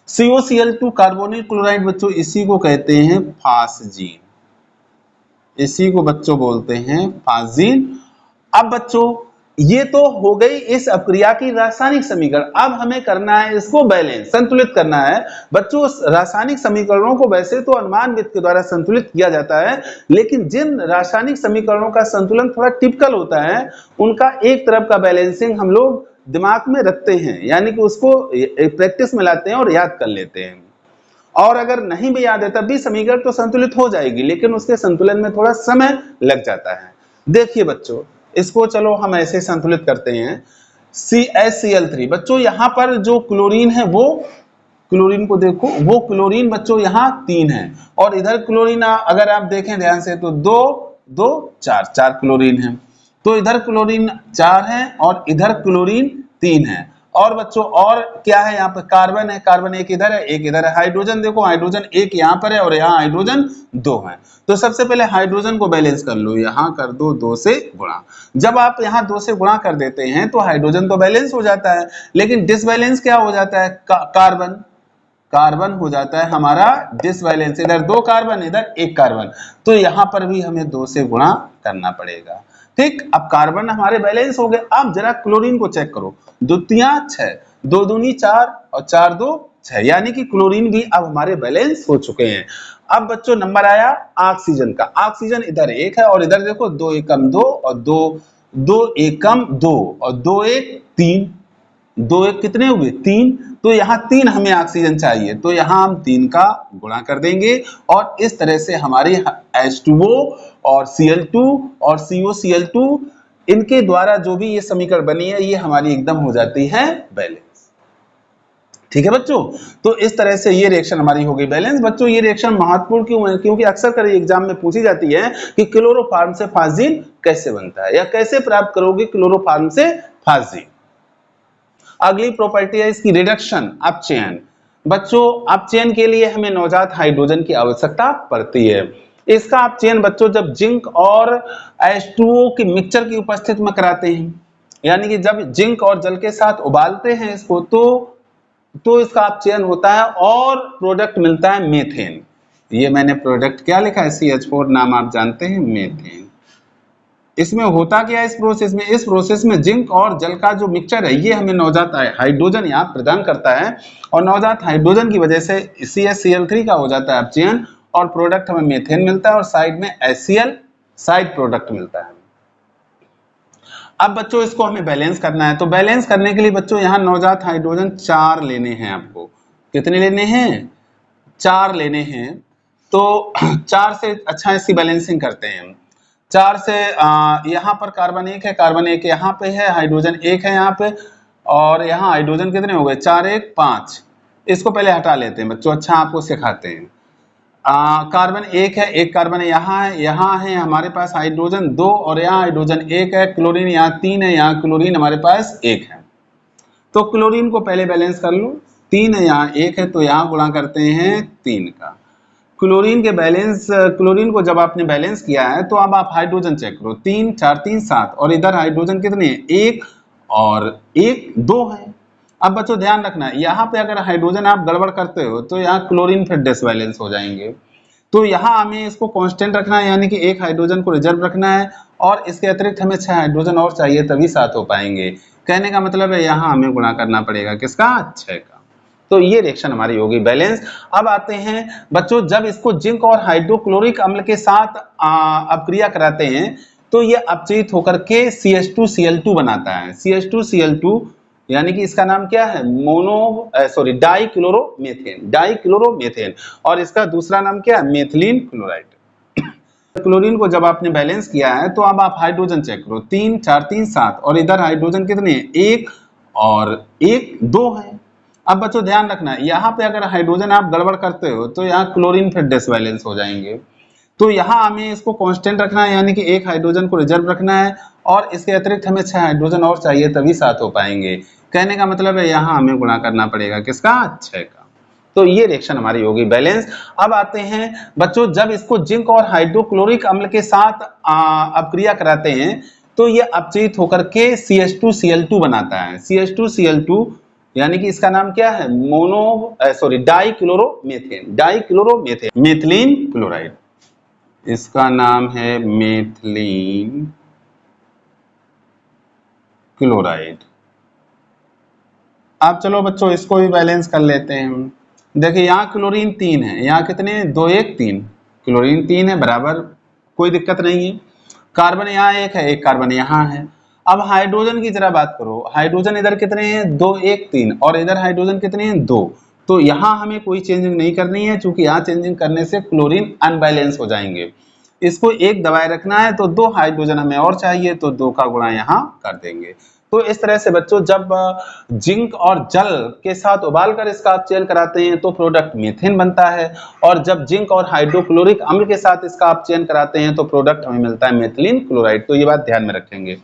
COCl2 कार्बोनिल क्लोराइड बच्चों इसी को कहते हैं फास्जीन, इसी को बच्चों बोलते हैं फास्जीन। अब बच्चों ये तो हो गई इस अपक्रिया की रासायनिक समीकरण, अब हमें करना है इसको बैलेंस, संतुलित करना है। बच्चों रासायनिक समीकरणों को वैसे तो अनुमान विधि के द्वारा संतुलित किया जाता है, लेकिन जिन रासायनिक समीकरणों का संतुलन थोड़ा टिपिकल होता है उनका एक तरफ का बैलेंसिंग हम लोग दिमाग में रखते हैं, यानी कि उसको प्रैक्टिस में लाते हैं और याद कर लेते हैं। और अगर नहीं भी याद है तब भी समीकरण तो संतुलित हो जाएगी, लेकिन उसके संतुलन में थोड़ा समय लग जाता है। देखिए बच्चों इसको चलो हम ऐसे संतुलित करते हैं CaCl3। बच्चों यहाँ पर जो क्लोरीन है वो, क्लोरीन को देखो, वो क्लोरीन बच्चों यहाँ 3 है और इधर क्लोरीन अगर आप देखें ध्यान से तो 2 2 4 क्लोरीन है, तो इधर क्लोरीन 4 है और इधर क्लोरीन 3 है। और बच्चों और क्या है यहाँ पर कार्बन है, कार्बन एक इधर है एक इधर है। हाइड्रोजन देखो, हाइड्रोजन एक यहाँ पर है और यहाँ हाइड्रोजन 2 है। तो सबसे पहले हाइड्रोजन को बैलेंस कर लो, यहाँ कर दो 2 से गुणा। जब आप यहाँ 2 से गुणा कर देते हैं तो हाइड्रोजन तो बैलेंस हो जाता है, लेकिन डिसबैलेंस क्या हो जाता है, कार्बन, कार्बन हो जाता है हमारा डिसबैलेंस, इधर 2 कार्बन इधर 1 कार्बन, तो यहाँ पर भी हमें 2 से गुणा करना पड़ेगा। ठीक, अब कार्बन हमारे बैलेंस हो गए। अब जरा क्लोरीन को चेक करो, 2 तिया 6, 2 दूनी 4 और 4 2 6, यानी कि क्लोरीन भी अब हमारे बैलेंस हो चुके हैं। अब बच्चों नंबर आया ऑक्सीजन का, ऑक्सीजन इधर 1 है और इधर देखो 2 एकम 2 और 2 एकम 2 और 2 एक 3, 2 एक कितने हुए 3, तो यहाँ 3 हमें ऑक्सीजन चाहिए, तो यहाँ हम 3 का गुणा कर देंगे और इस तरह से हमारी H2O और Cl2 और COCl2 इनके द्वारा जो भी ये समीकरण बनी है ये हमारी एकदम हो जाती है बैलेंस। ठीक है बच्चों, तो इस तरह से ये रिएक्शन हमारी हो गई बैलेंस। बच्चों ये रिएक्शन महत्वपूर्ण क्यों है, क्योंकि अक्सर कर एग्जाम में पूछी जाती है कि क्लोरोफॉर्म से फास्जीन कैसे बनता है या कैसे प्राप्त करोगे क्लोरोफॉर्म से फास्जीन। अगली प्रॉपर्टी है इसकी रिडक्शन, अपचयन। बच्चों अपचयन के लिए हमें नवजात हाइड्रोजन की आवश्यकता पड़ती है। इसका अपचयन बच्चों जब जिंक और H2O की मिक्सचर की उपस्थिति में कराते हैं, यानी कि जब जिंक और जल के साथ उबालते हैं इसको तो इसका अपचयन होता है और प्रोडक्ट मिलता है मीथेन। ये मैंने प्रोडक्ट क्या लिखा है, CH4 नाम आप जानते हैं, मीथेन। इसमें होता क्या है इस प्रोसेस में जिंक और जल का जो मिक्सचर है ये हमें नवजात हाइड्रोजन यहाँ प्रदान करता है और नवजात हाइड्रोजन की वजह से CaCl3 का हो जाता है अपचयन और प्रोडक्ट हमें मीथेन मिलता है और साइड में HCl साइड प्रोडक्ट मिलता है। अब बच्चों इसको हमें बैलेंस करना है, तो बैलेंस करने के लिए बच्चों यहाँ नवजात हाइड्रोजन 4 लेने हैं आपको। कितने लेने हैं, 4 लेने हैं। तो 4 से अच्छा इसकी बैलेंसिंग करते हैं। 4 से यहाँ पर कार्बन 1 है, कार्बन 1 यहाँ पे है, हाइड्रोजन 1 है यहाँ पे और यहाँ हाइड्रोजन कितने हो गए 4 1 5। इसको पहले हटा लेते हैं बच्चों, अच्छा आपको सिखाते हैं। कार्बन 1 है, 1 कार्बन यहाँ है हमारे पास हाइड्रोजन 2 और यहाँ हाइड्रोजन 1 है, क्लोरीन यहाँ 3 है, यहाँ क्लोरीन हमारे पास 1 है। तो क्लोरीन को पहले बैलेंस कर लो, 3 है यहाँ 1 है, तो यहाँ गुणा करते हैं 3 का। क्लोरीन के बैलेंस, क्लोरीन को जब आपने बैलेंस किया है तो अब आप हाइड्रोजन चेक करो, 3 4 3 7 और इधर हाइड्रोजन कितने हैं 1 और 1 2 है। अब बच्चों ध्यान रखना है यहाँ पे अगर हाइड्रोजन आप गड़बड़ करते हो तो यहाँ क्लोरीन फिर डिसबैलेंस हो जाएंगे, तो यहाँ हमें इसको कांस्टेंट रखना है, यानी कि 1 हाइड्रोजन को रिजर्व रखना है और इसके अतिरिक्त हमें 6 हाइड्रोजन और चाहिए तभी 7 हो पाएंगे। कहने का मतलब है यहाँ हमें गुणा करना पड़ेगा किसका, 6 का। तो ये रिएक्शन हमारी होगी बैलेंस। अब आते हैं बच्चों, जब इसको जिंक और हाइड्रोक्लोरिक अम्ल के साथ अपक्रिया कराते हैं तो ये अपचयित होकर के CH2Cl2 बनाता है। CH2Cl2 यानी कि इसका नाम क्या है, डाइक्लोरोमेथेन, और इसका दूसरा नाम क्या है, मेथिलीन क्लोराइड। क्लोरीन को जब आपने बैलेंस किया है तो अब आप हाइड्रोजन चेक करो, 3 4 3 7, और इधर हाइड्रोजन कितने हैं, 1 और 1 2 है। अब बच्चों ध्यान रखना, यहाँ पे अगर हाइड्रोजन आप गड़बड़ करते हो तो यहाँ क्लोरीन फिर डिसबैलेंस हो जाएंगे। तो यहाँ हमें इसको कांस्टेंट रखना है, यानी कि एक हाइड्रोजन को रिजर्व रखना है, और इसके अतिरिक्त हमें 6 हाइड्रोजन और चाहिए तभी 7 हो पाएंगे। कहने का मतलब है यहाँ हमें गुणा करना पड़ेगा किसका, 6 का। तो ये रिएक्शन हमारी होगी बैलेंस। अब आते हैं बच्चों, जब इसको जिंक और हाइड्रोक्लोरिक अम्ल के साथ अपक्रिया कराते हैं तो ये अपचयित होकर के CH2Cl2 बनाता है। CH2Cl2 यानी कि इसका नाम क्या है, डाइक्लोरोमेथेन, मेथिलीन क्लोराइड। इसका नाम है मेथिलीन क्लोराइड। अब चलो बच्चों इसको भी बैलेंस कर लेते हैं। देखिए यहाँ क्लोरीन 3 है, यहाँ कितने, 2 1 3, क्लोरीन 3 है बराबर, कोई दिक्कत नहीं है। कार्बन यहाँ 1 है, 1 कार्बन यहाँ है। अब हाइड्रोजन की जरा बात करो, हाइड्रोजन इधर कितने हैं, 2 1 3, और इधर हाइड्रोजन कितने हैं, 2। तो यहाँ हमें कोई चेंजिंग नहीं करनी है, क्योंकि यहाँ चेंजिंग करने से क्लोरीन अनबैलेंस हो जाएंगे। इसको 1 दबाए रखना है, तो 2 हाइड्रोजन हमें और चाहिए, तो 2 का गुणा यहाँ कर देंगे। तो इस तरह से बच्चों जब जिंक और जल के साथ उबालकर इसका अपचयन कराते हैं तो प्रोडक्ट मीथेन बनता है, और जब जिंक और हाइड्रोक्लोरिक अम्ल के साथ इसका अपचयन कराते हैं तो प्रोडक्ट हमें मिलता है मेथिलीन क्लोराइड। तो ये बात ध्यान में रखेंगे।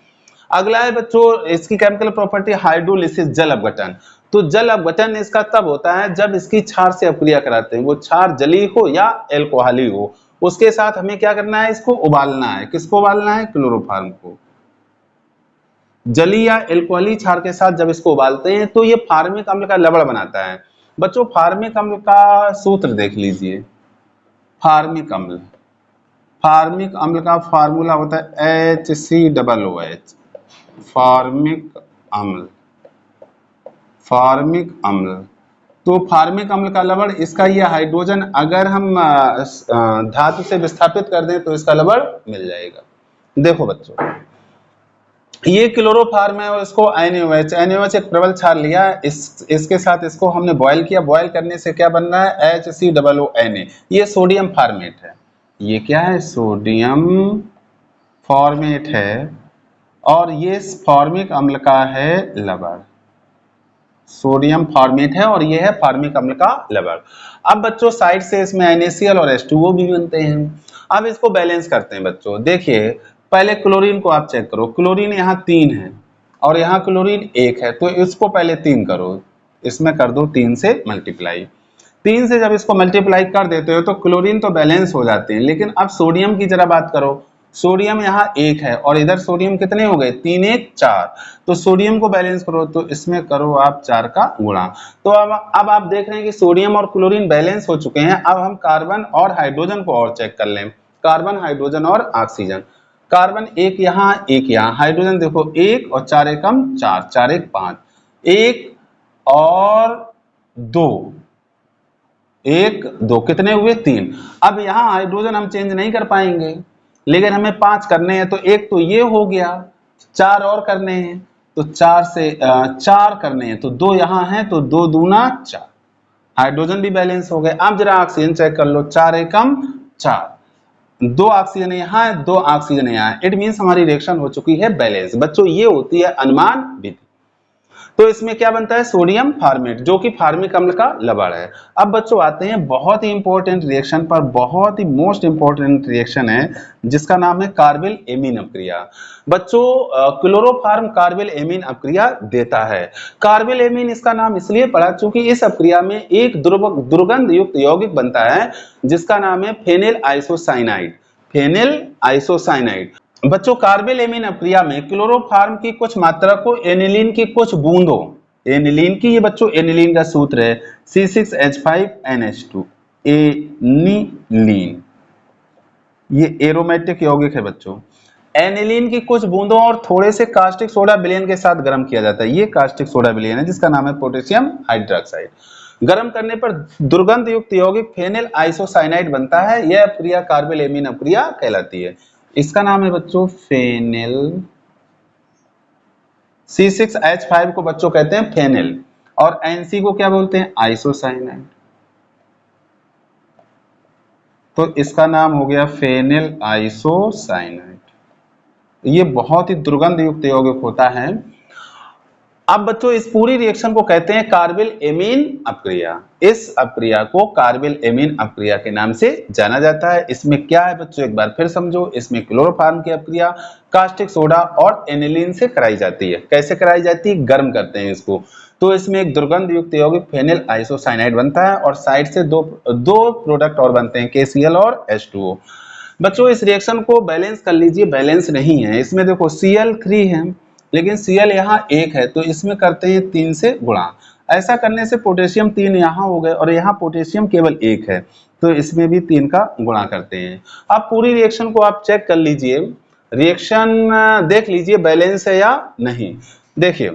अगला है बच्चों इसकी केमिकल प्रॉपर्टी हाइड्रोलिसिस, जल अपघटन। तो जल अपघटन इसका तब होता है जब इसकी क्षार से अपक्रिया कराते हैं, वो क्षार जली हो या एल्कोहली हो, उसके साथ हमें क्या करना है, इसको उबालना है। किसको उबालना है, क्लोरोफॉर्म को। जली या एल्कोहली क्षार के साथ जब इसको उबालते हैं तो ये फार्मिक अम्ल का लवण बनाता है। बच्चों फार्मिक अम्ल का सूत्र देख लीजिए। फार्मिक अम्ल का फार्मूला होता है HCOOH। फार्मिक अम्ल तो फार्मिक अम्ल का लवण, इसका ये हाइड्रोजन अगर हम धातु से विस्थापित कर दें तो इसका लवण मिल जाएगा। देखो बच्चों ये क्लोरोफॉर्म है और इसको NaOH एक प्रबल क्षार लिया, इसके साथ इसको हमने बॉयल किया। बॉयल करने से क्या बन रहा है, HCOONA। ये सोडियम फॉर्मेट है। ये क्या है, सोडियम फॉर्मेट है, और ये फॉर्मिक अम्ल का है लवण। सोडियम फॉर्मेट है और ये है फॉर्मिक अम्ल का लवण। अब बच्चों साइड से इसमें NaCl और H2O भी बनते हैं। अब इसको बैलेंस करते हैं बच्चों। देखिए पहले क्लोरीन को आप चेक करो, क्लोरीन यहाँ 3 है और यहाँ क्लोरीन 1 है, तो इसको पहले 3 करो, इसमें कर दो 3 से मल्टीप्लाई। 3 से जब इसको मल्टीप्लाई कर देते हो तो क्लोरीन तो बैलेंस हो जाते हैं। लेकिन अब सोडियम की जरा बात करो, सोडियम यहाँ 1 है और इधर सोडियम कितने हो गए, 3 1 4, तो सोडियम को बैलेंस करो तो इसमें करो आप 4 का गुणा। तो अब आप देख रहे हैं कि सोडियम और क्लोरीन बैलेंस हो चुके हैं। अब हम कार्बन और हाइड्रोजन को और चेक कर लें, कार्बन हाइड्रोजन और ऑक्सीजन। कार्बन 1 यहाँ 1 यहाँ, हाइड्रोजन देखो 1 और 4 एकम 4, 4 1 5, 1 और 2, 1 2 कितने हुए 3। अब यहाँ हाइड्रोजन हम चेंज नहीं कर पाएंगे, लेकिन हमें 5 करने हैं, तो 1 तो ये हो गया, 4 और करने हैं तो 4 से 4 करने हैं, तो 2 यहाँ है तो 2 दूना 4, हाइड्रोजन भी बैलेंस हो गए। अब जरा ऑक्सीजन चेक कर लो, 4 एकम 4, 2 ऑक्सीजन यहाँ है 2 ऑक्सीजन यहाँ है, इट मीन्स हमारी रिएक्शन हो चुकी है बैलेंस। बच्चों ये होती है अनुमान विधि। तो इसमें क्या बनता है, सोडियम फॉर्मेट जो कि फार्मिक अम्ल का लवण है। अब बच्चों आते हैं बहुत ही इंपॉर्टेंट रिएक्शन पर, बहुत ही मोस्ट इंपॉर्टेंट रिएक्शन है जिसका नाम है कार्बिल एमीन अपक्रिया। बच्चों क्लोरोफॉर्म कार्बिल एमीन अपक्रिया देता है। कार्बिल एमीन इसका नाम इसलिए पड़ा क्योंकि इस अपक्रिया में एक दुर्गंध युक्त यौगिक बनता है जिसका नाम है फेनिल आइसोसाइनाइड। बच्चों कार्बिल एमीन अपक्रिया में क्लोरोफॉर्म की कुछ मात्रा को एनिलीन की कुछ बूंदों, एनिलीन की, ये बच्चों एनिलीन का सूत्र है C6H5NH2, एनिलीन, ये एरोमेटिक यौगिक है बच्चों। एनिलीन की कुछ बूंदों और थोड़े से कास्टिक सोडा विलयन के साथ गर्म किया जाता है। ये कास्टिक सोडा विलयन है जिसका नाम है पोटेशियम हाइड्रोक्साइड। गर्म करने पर दुर्गंध युक्त यौगिक फेनिल आइसोसाइनाइड बनता है। यह अपक्रिया कार्बेल एमीन अपक्रिया कहलाती है। इसका नाम है बच्चों फेनिल। C6H5 को बच्चों कहते हैं फेनिल और NC को क्या बोलते हैं? आइसोसाइनाइड। तो इसका नाम हो गया फेनिल आइसोसाइनाइड। ये बहुत ही दुर्गंध युक्त यौगिक होता है। अब बच्चों इस पूरी रिएक्शन को कहते हैं कार्बिल एमीन अपक्रिया। इस अपक्रिया को कार्बिल एमीन अपक्रिया के नाम से जाना जाता है। इसमें क्या है बच्चों, एक बार फिर समझो। इसमें क्लोरोफॉर्म की अपक्रिया कास्टिक सोडा और एनिलीन से कराई जाती है। कैसे कराई जाती है? गर्म करते हैं इसको। तो इसमें एक दुर्गंध युक्त यौगिक फेनिल आइसोसाइनाइड बनता है और साइड से दो प्रोडक्ट और बनते हैं, KCl और H2O। बच्चों इस रिएक्शन को बैलेंस कर लीजिए, बैलेंस नहीं है। इसमें देखो Cl3 है लेकिन Cl यहाँ 1 है, तो इसमें करते हैं 3 से गुणा। ऐसा करने से पोटेशियम 3 यहाँ हो गए और यहाँ पोटेशियम केवल 1 है, तो इसमें भी 3 का गुणा करते हैं। अब पूरी रिएक्शन को आप चेक कर लीजिए, रिएक्शन देख लीजिए बैलेंस है या नहीं। देखिए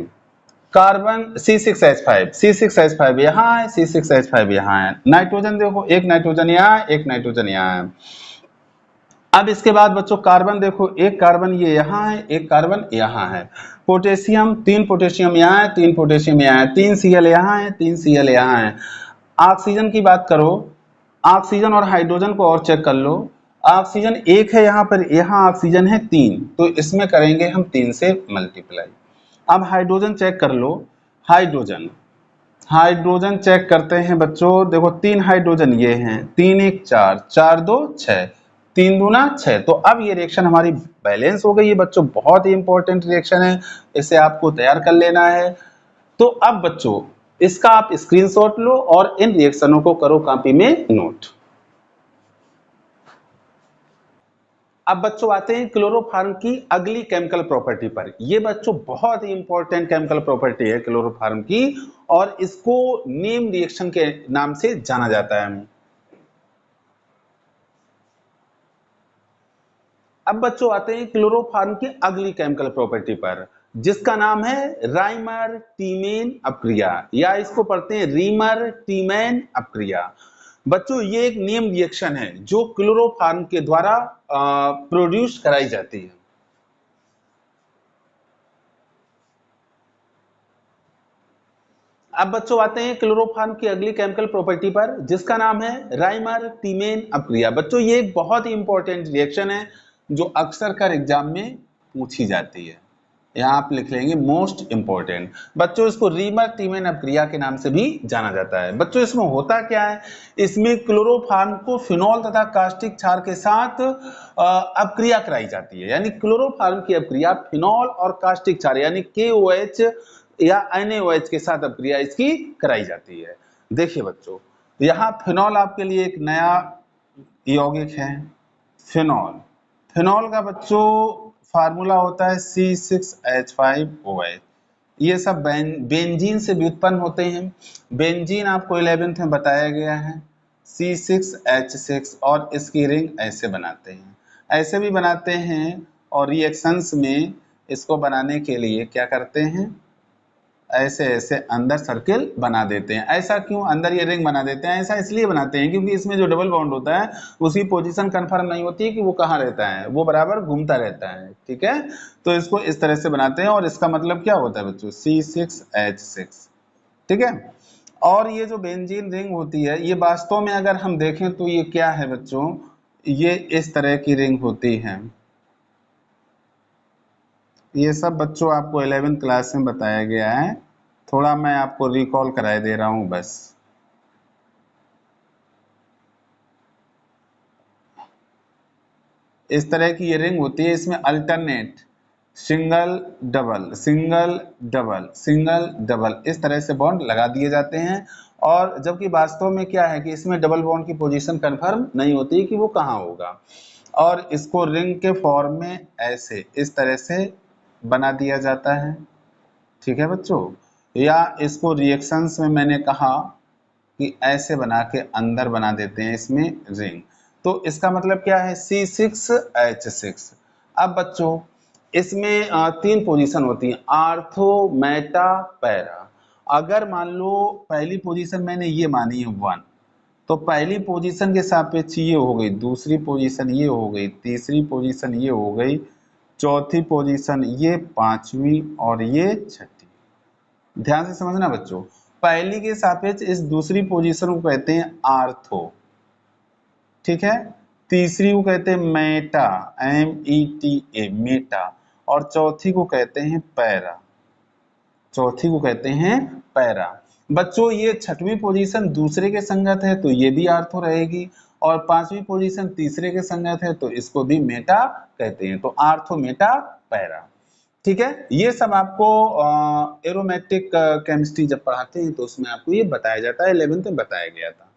कार्बन C6H5 यहाँ है, C6H5 यहाँ है। नाइट्रोजन देखो, एक नाइट्रोजन यहाँ है, एक नाइट्रोजन यहाँ है। अब इसके बाद बच्चों कार्बन देखो, एक कार्बन ये यहाँ है, एक कार्बन यहाँ है। पोटेशियम, 3 पोटेशियम यहाँ है, 3 पोटेशियम यहाँ है, 3 Cl यहाँ है, 3 Cl यहाँ है। ऑक्सीजन की बात करो, ऑक्सीजन और हाइड्रोजन को और चेक कर लो। ऑक्सीजन 1 है यहाँ पर, यहाँ ऑक्सीजन है 3, तो इसमें करेंगे हम 3 से मल्टीप्लाई। अब हाइड्रोजन चेक कर लो, हाइड्रोजन हाइड्रोजन चेक करते हैं बच्चों। देखो 3 हाइड्रोजन ये हैं, 3 1 4, 4 2 6, 3 दूना 6। तो अब ये रिएक्शन हमारी बैलेंस हो गई है बच्चों। बहुत ही इंपॉर्टेंट रिएक्शन है, इसे आपको तैयार कर लेना है। तो अब बच्चों इसका आप स्क्रीनशॉट लो और इन रिएक्शनों को करो कॉपी में नोट। अब बच्चों आते हैं क्लोरोफॉर्म की अगली केमिकल प्रॉपर्टी पर। ये बच्चों बहुत ही इंपॉर्टेंट केमिकल प्रॉपर्टी है क्लोरोफॉर्म की, और इसको नेम रिएक्शन के नाम से जाना जाता है। अब बच्चों आते हैं क्लोरोफॉर्म की अगली केमिकल प्रॉपर्टी पर, जिसका नाम है राइमर टीमेन अपक्रिया, या इसको पढ़ते हैं रीमर टीमेन अपक्रिया। बच्चों ये एक नेम रिएक्शन है जो क्लोरोफॉर्म के द्वारा प्रोड्यूस कराई जाती है। अब बच्चों आते हैं क्लोरोफॉर्म की अगली केमिकल प्रॉपर्टी पर, जिसका नाम है राइमर टीमेन अपक्रिया। बच्चों ये एक बहुत ही इंपॉर्टेंट रिएक्शन है जो अक्सर कर एग्जाम में पूछी जाती है। यहाँ आप लिख लेंगे मोस्ट इंपॉर्टेंट। बच्चों इसको रीमर टीमेन अपक्रिया के नाम से भी जाना जाता है। बच्चों इसमें होता क्या है, इसमें क्लोरोफॉर्म को फिनॉल तथा कास्टिक क्षार के साथ अपक्रिया कराई जाती है। यानी क्लोरोफॉर्म की अपक्रिया फिनॉल और कास्टिक क्षार यानी KOH या NaOH के साथ अपक्रिया इसकी कराई जाती है। देखिए बच्चों यहाँ फिनॉल आपके लिए एक नया यौगिक है, फिनॉल। फिनॉल का बच्चों फार्मूला होता है C6H5OH। ये सब बेंजीन से व्युत्पन्न होते हैं। बेंजीन आपको 11th में बताया गया है, C6H6, और इसकी रिंग ऐसे बनाते हैं, ऐसे भी बनाते हैं। और रिएक्शंस में इसको बनाने के लिए क्या करते हैं, ऐसे ऐसे अंदर सर्किल बना देते हैं। ऐसा क्यों अंदर ये रिंग बना देते हैं? ऐसा इसलिए बनाते हैं क्योंकि इसमें जो डबल बॉन्ड होता है उसकी पोजीशन कंफर्म नहीं होती है कि वो कहाँ रहता है, वो बराबर घूमता रहता है। ठीक है, तो इसको इस तरह से बनाते हैं और इसका मतलब क्या होता है बच्चों, C6H6। ठीक है, और ये जो बेंजीन रिंग होती है ये वास्तव में अगर हम देखें तो ये क्या है बच्चों, ये इस तरह की रिंग होती है। ये सब बच्चों आपको 11th क्लास में बताया गया है, थोड़ा मैं आपको रिकॉल कराए दे रहा हूं बस। इस तरह की ये रिंग होती है, इसमें alternate single double single double single double इस तरह से बॉन्ड लगा दिए जाते हैं। और जबकि वास्तव में क्या है कि इसमें डबल बॉन्ड की पोजीशन कंफर्म नहीं होती कि वो कहाँ होगा, और इसको रिंग के फॉर्म में ऐसे इस तरह से बना दिया जाता है। ठीक है बच्चों, या इसको रिएक्शंस में मैंने कहा कि ऐसे बना के अंदर बना देते हैं इसमें रिंग। तो इसका मतलब क्या है, C6H6। अब बच्चों इसमें 3 पोजीशन होती है, आर्थो, मेटा, पैरा। अगर मान लो पहली पोजीशन मैंने ये मानी है 1, तो पहली पोजीशन के सापेक्ष ये हो गई, दूसरी पोजीशन ये हो गई, तीसरी पोजीशन ये हो गई, चौथी पोजीशन ये, पांचवी और ये छठी। ध्यान से समझना बच्चों, पहली के सापेक्ष इस दूसरी पोजीशन को कहते हैं आर्थो, ठीक है। तीसरी को कहते हैं मेटा, META मेटा, और चौथी को कहते हैं पैरा, चौथी को कहते हैं पैरा। बच्चों ये छठवीं पोजीशन दूसरे के संगत है तो ये भी आर्थो रहेगी, और पांचवी पोजीशन तीसरे के संगत है तो इसको भी मेटा कहते हैं। तो आर्थो, मेटा, पैरा, ठीक है। ये सब आपको एरोमेटिक केमिस्ट्री जब पढ़ाते हैं तो उसमें आपको ये बताया जाता है, 11th में बताया गया था।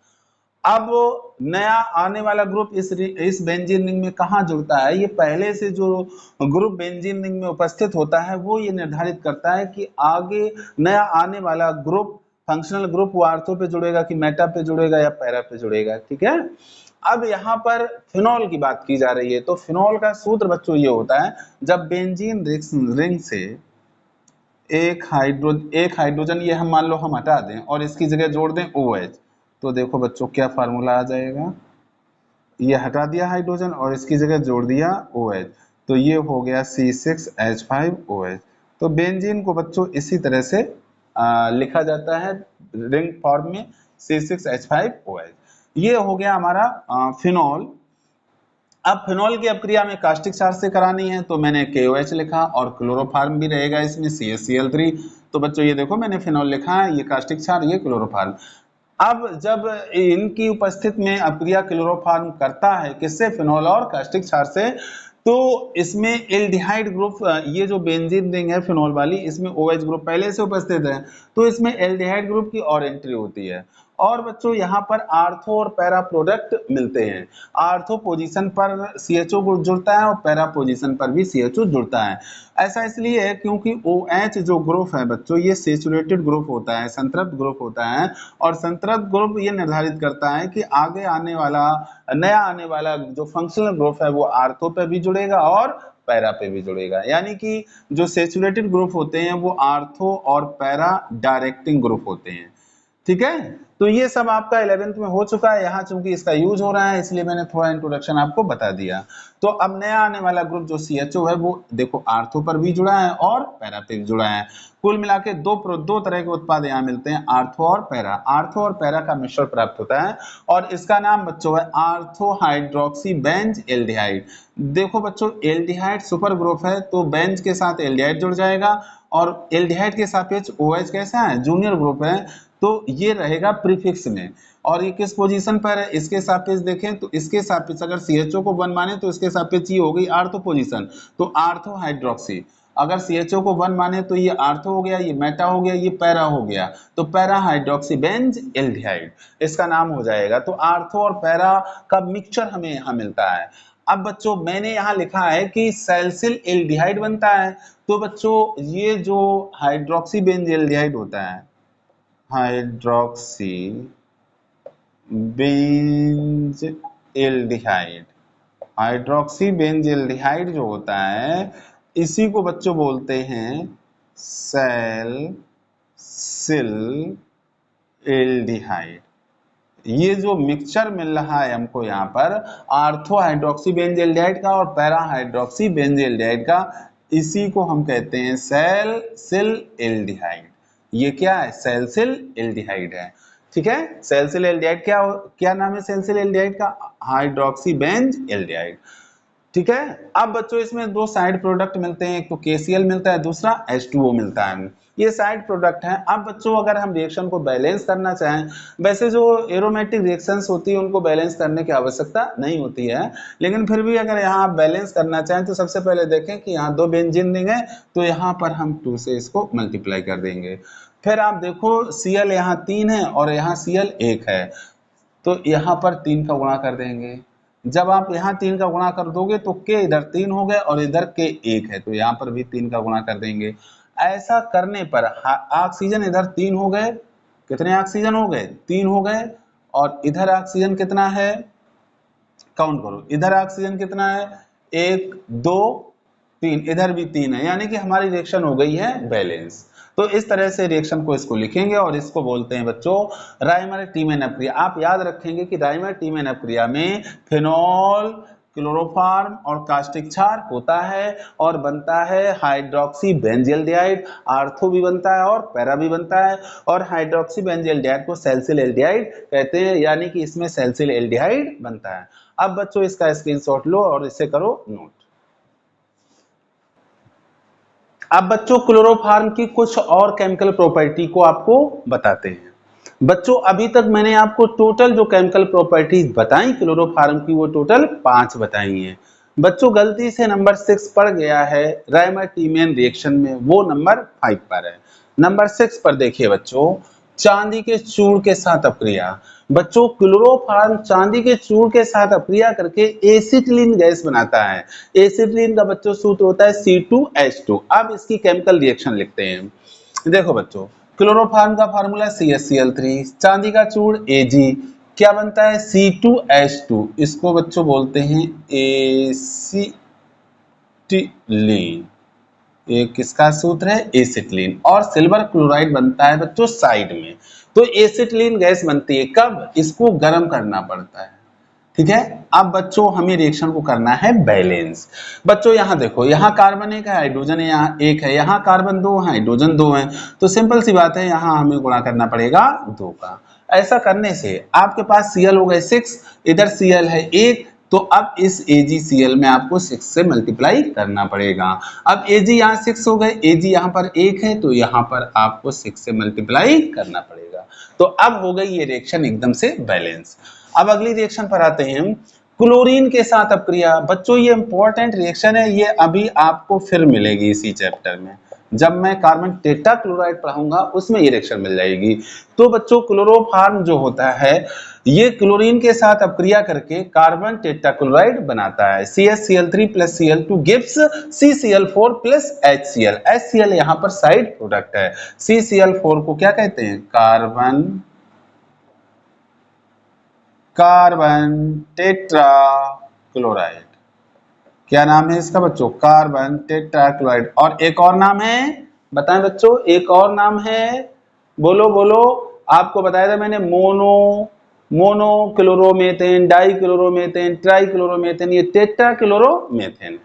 अब नया आने वाला ग्रुप इस बेंजीन रिंग में कहाँ जुड़ता है, ये पहले से जो ग्रुप बेंजीन रिंग में उपस्थित होता है वो ये निर्धारित करता है कि आगे नया आने वाला ग्रुप, फंक्शनल ग्रुप, वो आर्थो पे जुड़ेगा कि मेटा पे जुड़ेगा या पैरा पे जुड़ेगा, ठीक है। अब यहाँ पर फिनॉल की बात की जा रही है, तो फिनॉल का सूत्र बच्चों ये होता है, जब बेंजीन रिंग से एक हाइड्रोजन ये हम मान लो हम हटा दें और इसकी जगह जोड़ दें OH, तो देखो बच्चों क्या फार्मूला आ जाएगा, ये हटा दिया हाइड्रोजन और इसकी जगह जोड़ दिया OH, तो ये हो गया C6H5OH। तो बेंजीन को बच्चों इसी तरह से लिखा जाता है रिंग फॉर्म में, C6H5OH। ये हो गया हमारा फिनॉल। अब फिनॉल की अपक्रिया में कास्टिक क्षार से करानी है तो मैंने KOH लिखा, और क्लोरोफार्म भी रहेगा इसमें CaCl3। तो बच्चों ये देखो मैंने फिनॉल लिखा है, ये कास्टिक क्षार, ये क्लोरोफार्म। अब जब इनकी उपस्थित में अपक्रिया क्लोरोफार्म करता है किससे, फिनॉल और कास्टिक क्षार से, तो इसमें एल्डिहाइड ग्रुप, ये जो बेंजीन रिंग है फिनॉल वाली, इसमें OH ग्रुप पहले से उपस्थित है, तो इसमें एल्डिहाइड ग्रुप की और एंट्री होती है। और बच्चों यहाँ पर आर्थो और पैरा प्रोडक्ट मिलते हैं। आर्थो पोजीशन पर CHO ग्रुप जुड़ता है और पैरा पोजीशन पर भी CHO जुड़ता है। ऐसा इसलिए है क्योंकि OH जो ग्रुप है बच्चों, ये सैचुरेटेड ग्रुप होता है, संतृप्त ग्रुप होता है, और संतृप्त ग्रुप ये निर्धारित करता है कि आगे आने वाला, नया आने वाला जो फंक्शनल ग्रुप है वो आर्थो पे भी जुड़ेगा और पैरा पे भी जुड़ेगा। यानी कि जो सैचुरेटेड ग्रुप होते हैं वो आर्थो और पैरा डायरेक्टिंग ग्रुप होते हैं, ठीक है। तो ये सब आपका 11th में हो चुका है, यहाँ चूंकि इसका यूज हो रहा है इसलिए मैंने थोड़ा इंट्रोडक्शन आपको बता दिया। तो अब नया आने वाला ग्रुप जो CHO है वो देखो आर्थो पर भी जुड़ा है और पैरा पे भी जुड़ा है। कुल मिला के दो तरह के उत्पाद यहाँ मिलते हैं, आर्थो और पैरा। आर्थो और पैरा का मिश्रण प्राप्त होता है और इसका नाम बच्चों है आर्थो हाइड्रोक्सी बेंज एल्डिहाइड। देखो बच्चों एल्डिहाइड सुपर ग्रुप है तो बेंज के साथ एल्डिहाइड जुड़ जाएगा, और एल्डिहाइड के सापेक्ष OH कैसा है, जूनियर ग्रुप है, तो ये रहेगा प्रीफिक्स में। और ये किस पोजीशन पर है, इसके सापेक्ष देखें तो इसके सापेक्ष अगर CHO को 1 माने तो इसके सापेक्ष ये हो गई आर्थो पोजीशन, तो आर्थो हाइड्रोक्सी। अगर CHO को 1 माने तो ये आर्थो हो गया, ये मेटा हो गया, ये पैरा हो गया, तो पैरा हाइड्रोक्सी बेंज एल्डिहाइड इसका नाम हो जाएगा। तो आर्थो और पैरा का मिक्सचर हमें यहाँ मिलता है। अब बच्चों मैंने यहाँ लिखा है कि सैलिसिल एल्डिहाइड बनता है, तो बच्चों ये जो हाइड्रोक्सी बेंज एल्डिहाइड होता है, hydroxy Benz aldehyde, hydroxy Benz aldehyde जो होता है इसी को बच्चों बोलते हैं सैलिसिल एल्डिहाइड। ये जो मिक्सचर मिल रहा है हमको यहाँ पर आर्थो हाइड्रोक्सी बेंज एल्डिहाइड का और पैरा हाइड्रोक्सी बेंज एल्डिहाइड का, इसी को हम कहते हैं सैलिसिल एल्डिहाइड। ये क्या है, सैलिसिल एल्डिहाइड है, ठीक है। सैलिसिल एल्डिहाइड क्या नाम है सैलिसिल एल्डिहाइड का, हाइड्रोक्सी बेंज एल्डिहाइड, ठीक है। अब बच्चों इसमें दो साइड प्रोडक्ट मिलते हैं, एक तो KCl मिलता है, दूसरा H2O मिलता है, ये साइड प्रोडक्ट हैं। अब बच्चों अगर हम रिएक्शन को बैलेंस करना चाहें, वैसे जो एरोमेटिक रिएक्शंस होती है उनको बैलेंस करने की आवश्यकता नहीं होती है, लेकिन फिर भी अगर यहाँ आप बैलेंस करना चाहें तो सबसे पहले देखें कि यहाँ 2 बेंजीन रिंग है तो यहाँ पर हम 2 से इसको मल्टीप्लाई कर देंगे। फिर आप देखो Cl यहाँ 3 है और यहाँ Cl 1 है, तो यहाँ पर 3 का गुणा कर देंगे। जब आप यहाँ 3 का गुणा कर दोगे तो K इधर 3 हो गए और इधर K 1 है, तो यहाँ पर भी 3 का गुणा कर देंगे। ऐसा करने पर ऑक्सीजन इधर 3 हो गए, कितने ऑक्सीजन हो गए, 3 हो गए, और इधर ऑक्सीजन कितना है, काउंट करो, इधर ऑक्सीजन कितना है, 1 2 3, इधर भी 3 है, यानी कि हमारी रिएक्शन हो गई है बैलेंस। तो इस तरह से रिएक्शन को इसको लिखेंगे और इसको बोलते हैं बच्चों राइमर-टीमेन अपक्रिया। आप याद रखेंगे कि राइमर-टीमेन अपक्रिया में फिनॉल, क्लोरोफॉर्म और कास्टिक क्षार होता है और बनता है हाइड्रोक्सी बेंजील्डिहाइड, आर्थो भी बनता है और पैरा भी बनता है, और हाइड्रोक्सी बेंजील्डिहाइड को सैलिसिल एल्डिहाइड कहते हैं, यानी कि इसमें सैलिसिल एल्डिहाइड बनता है। अब बच्चों इसका स्क्रीनशॉट लो और इसे करो नोट। अब बच्चों क्लोरोफॉर्म की कुछ और केमिकल प्रॉपर्टी को आपको बताते हैं। बच्चों अभी तक मैंने आपको टोटल जो केमिकल प्रॉपर्टीज बताई क्लोरोफॉर्म की, वो टोटल 5 बताई हैं। बच्चों गलती से नंबर 6 पड़ गया है राइमर-टीमेन रिएक्शन में, वो नंबर 5 पर है। नंबर 6 पर देखिए बच्चों, चांदी के चूर्ण के साथ अपक्रिया। बच्चों क्लोरोफॉर्म चांदी के चूर्ण के साथ अपक्रिया करके एसिटिलीन गैस बनाता है। एसिटिलीन का बच्चों सूत्र होता है C2H2। अब इसकी केमिकल रिएक्शन लिखते हैं। देखो बच्चों, क्लोरोफॉर्म का फार्मूला CaCl3, चांदी का चूर्ण Ag, क्या बनता है C2H2, इसको बच्चों बोलते हैं एसिटिलीन। ये किसका सूत्र है, एसिटिलीन। और सिल्वर क्लोराइड बनता है बच्चों साइड में। तो एसिटिलीन गैस बनती है कब, इसको गर्म करना पड़ता है। ठीक है, अब बच्चों हमें रिएक्शन को करना है बैलेंस। बच्चों यहाँ देखो, यहाँ कार्बन 1 है, हाइड्रोजन यहाँ 1 है, यहाँ कार्बन 2 है, हाइड्रोजन 2 है, तो सिंपल सी बात है, यहाँ हमें गुणा करना पड़ेगा 2 का। ऐसा करने से आपके पास Cl हो गए 6, इधर Cl है 1, तो अब इस AgCl में आपको 6 से मल्टीप्लाई करना पड़ेगा। अब Ag यहाँ 6 हो गए, Ag यहाँ पर 1 है, तो यहाँ पर आपको 6 से मल्टीप्लाई करना पड़ेगा। तो अब हो गई ये रिएक्शन एकदम से बैलेंस। अब अगली रिएक्शन पर आते हैं, क्लोरीन के साथ अपक्रिया। बच्चों ये इंपॉर्टेंट रिएक्शन है, ये अभी आपको फिर मिलेगी इसी चैप्टर में, जब मैं कार्बन टेट्राक्लोराइड पढ़ाऊंगा उसमें ये रिएक्शन मिल जाएगी। तो बच्चों क्लोरोफॉर्म जो होता है ये क्लोरीन के साथ अपक्रिया करके कार्बन टेट्राक्लोराइड बनाता है। CaCl3 + Cl2 gives CCl4 + HCl। HCl यहाँ पर साइड प्रोडक्ट है। CCl4 को क्या कहते हैं, कार्बन टेट्राक्लोराइड। क्या नाम है इसका बच्चों, कार्बन टेट्राक्लोराइड। और एक और नाम है, बताएं बच्चों, एक और नाम है, बोलो बोलो। आपको बताया था मैंने, मोनोक्लोरोमेथेन, डाइक्लोरोमेथेन, ट्राइक्लोरोमेथेन, ये टेट्राक्लोरोमेथेन।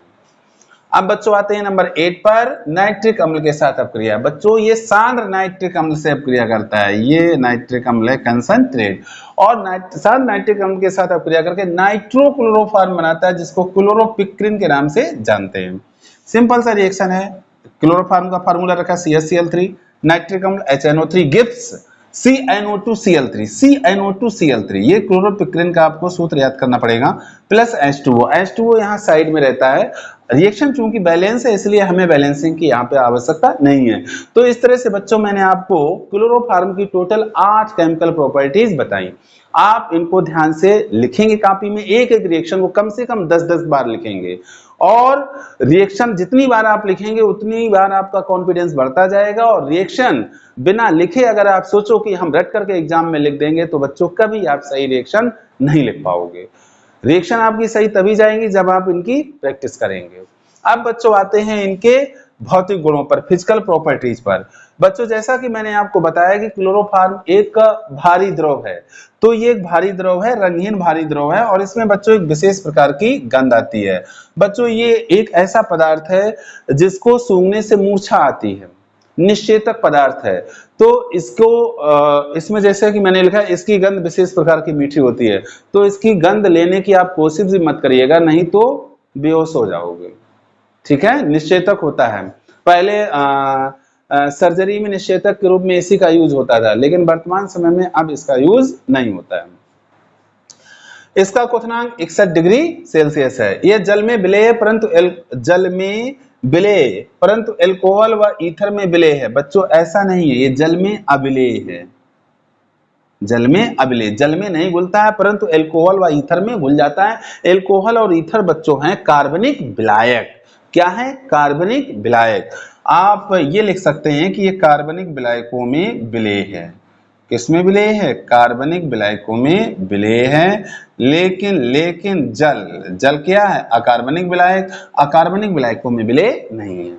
अब बच्चों आते हैं नंबर 8 पर, नाइट्रिक अम्ल के साथ अपक्रिया। बच्चों ये सांद्र नाइट्रिक अम्ल से अपक्रिया करता है, ये नाइट्रिक अम्ल है कंसंट्रेट, और सांद्र नाइट्रिक अम्ल के साथ अपक्रिया करके नाइट्रोक्लोरोफॉर्म बनाता है, जिसको क्लोरोपिक्रिन के नाम से जानते हैं। सिंपल सा रिएक्शन है, क्लोरोफॉर्म का फार्मूला रखा CaCl3, नाइट्रिक अम्ल HNO3 गिव्स CnO2Cl3, CnO2Cl3, ये क्लोरोपिक्रिन का आपको सूत्र याद करना पड़ेगा, प्लस H2O यहाँ साइड में रहता है। रिएक्शन चूंकि बैलेंस है इसलिए हमें बैलेंसिंग की यहाँ पे आवश्यकता नहीं है। तो इस तरह से बच्चों मैंने आपको क्लोरोफॉर्म की टोटल 8 केमिकल प्रॉपर्टीज बताई। आप इनको ध्यान से लिखेंगे कॉपी में, एक एक रिएक्शन को कम से कम 10-10 बार लिखेंगे, और रिएक्शन जितनी बार आप लिखेंगे उतनी बार आपका कॉन्फिडेंस बढ़ता जाएगा। और रिएक्शन बिना लिखे अगर आप सोचो कि हम रट करके एग्जाम में लिख देंगे तो बच्चों कभी आप सही रिएक्शन नहीं लिख पाओगे। रिएक्शन आपकी सही तभी जाएंगी जब आप इनकी प्रैक्टिस करेंगे। अब बच्चों आते हैं इनके भौतिक गुणों पर, फिजिकल प्रॉपर्टीज पर। बच्चों जैसा कि मैंने आपको बताया कि क्लोरोफॉर्म एक भारी द्रव है, तो ये एक भारी द्रव है, रंगहीन भारी द्रव है, और इसमें बच्चों एक विशेष प्रकार की गंध आती है। बच्चों ये एक ऐसा पदार्थ है जिसको सूंघने से मूर्छा आती है, निश्चेतक पदार्थ है। तो इसको इसमें जैसे कि मैंने लिखा, इसकी गंध विशेष प्रकार की मीठी होती है, तो इसकी गंध लेने की आप कोशिश भी मत करिएगा, नहीं तो बेहोश हो जाओगे। ठीक है, निश्चेतक होता है। पहले सर्जरी में निश्चेतक के रूप में इसी का यूज होता था, लेकिन वर्तमान समय में अब इसका यूज नहीं होता है। इसका क्वथनांक 61 डिग्री सेल्सियस है। यह जल में विलेय है, परंतु एल्कोहल व ईथर में विलेय है। बच्चों ऐसा नहीं है, ये जल में अविलेय है, जल में अविलेय, जल में नहीं घुलता है, परंतु एल्कोहल व ईथर में घुल जाता है। एल्कोहल और ईथर बच्चों हैं कार्बनिक विलायक। क्या है, कार्बनिक विलायक। आप ये लिख सकते हैं कि ये कार्बनिक विलायकों में विलेय है। किसमें विलेय है, कार्बनिक विलायकों में विलेय है। लेकिन जल क्या है, अकार्बनिक विलायक, अकार्बनिक विलायकों में विलेय नहीं है।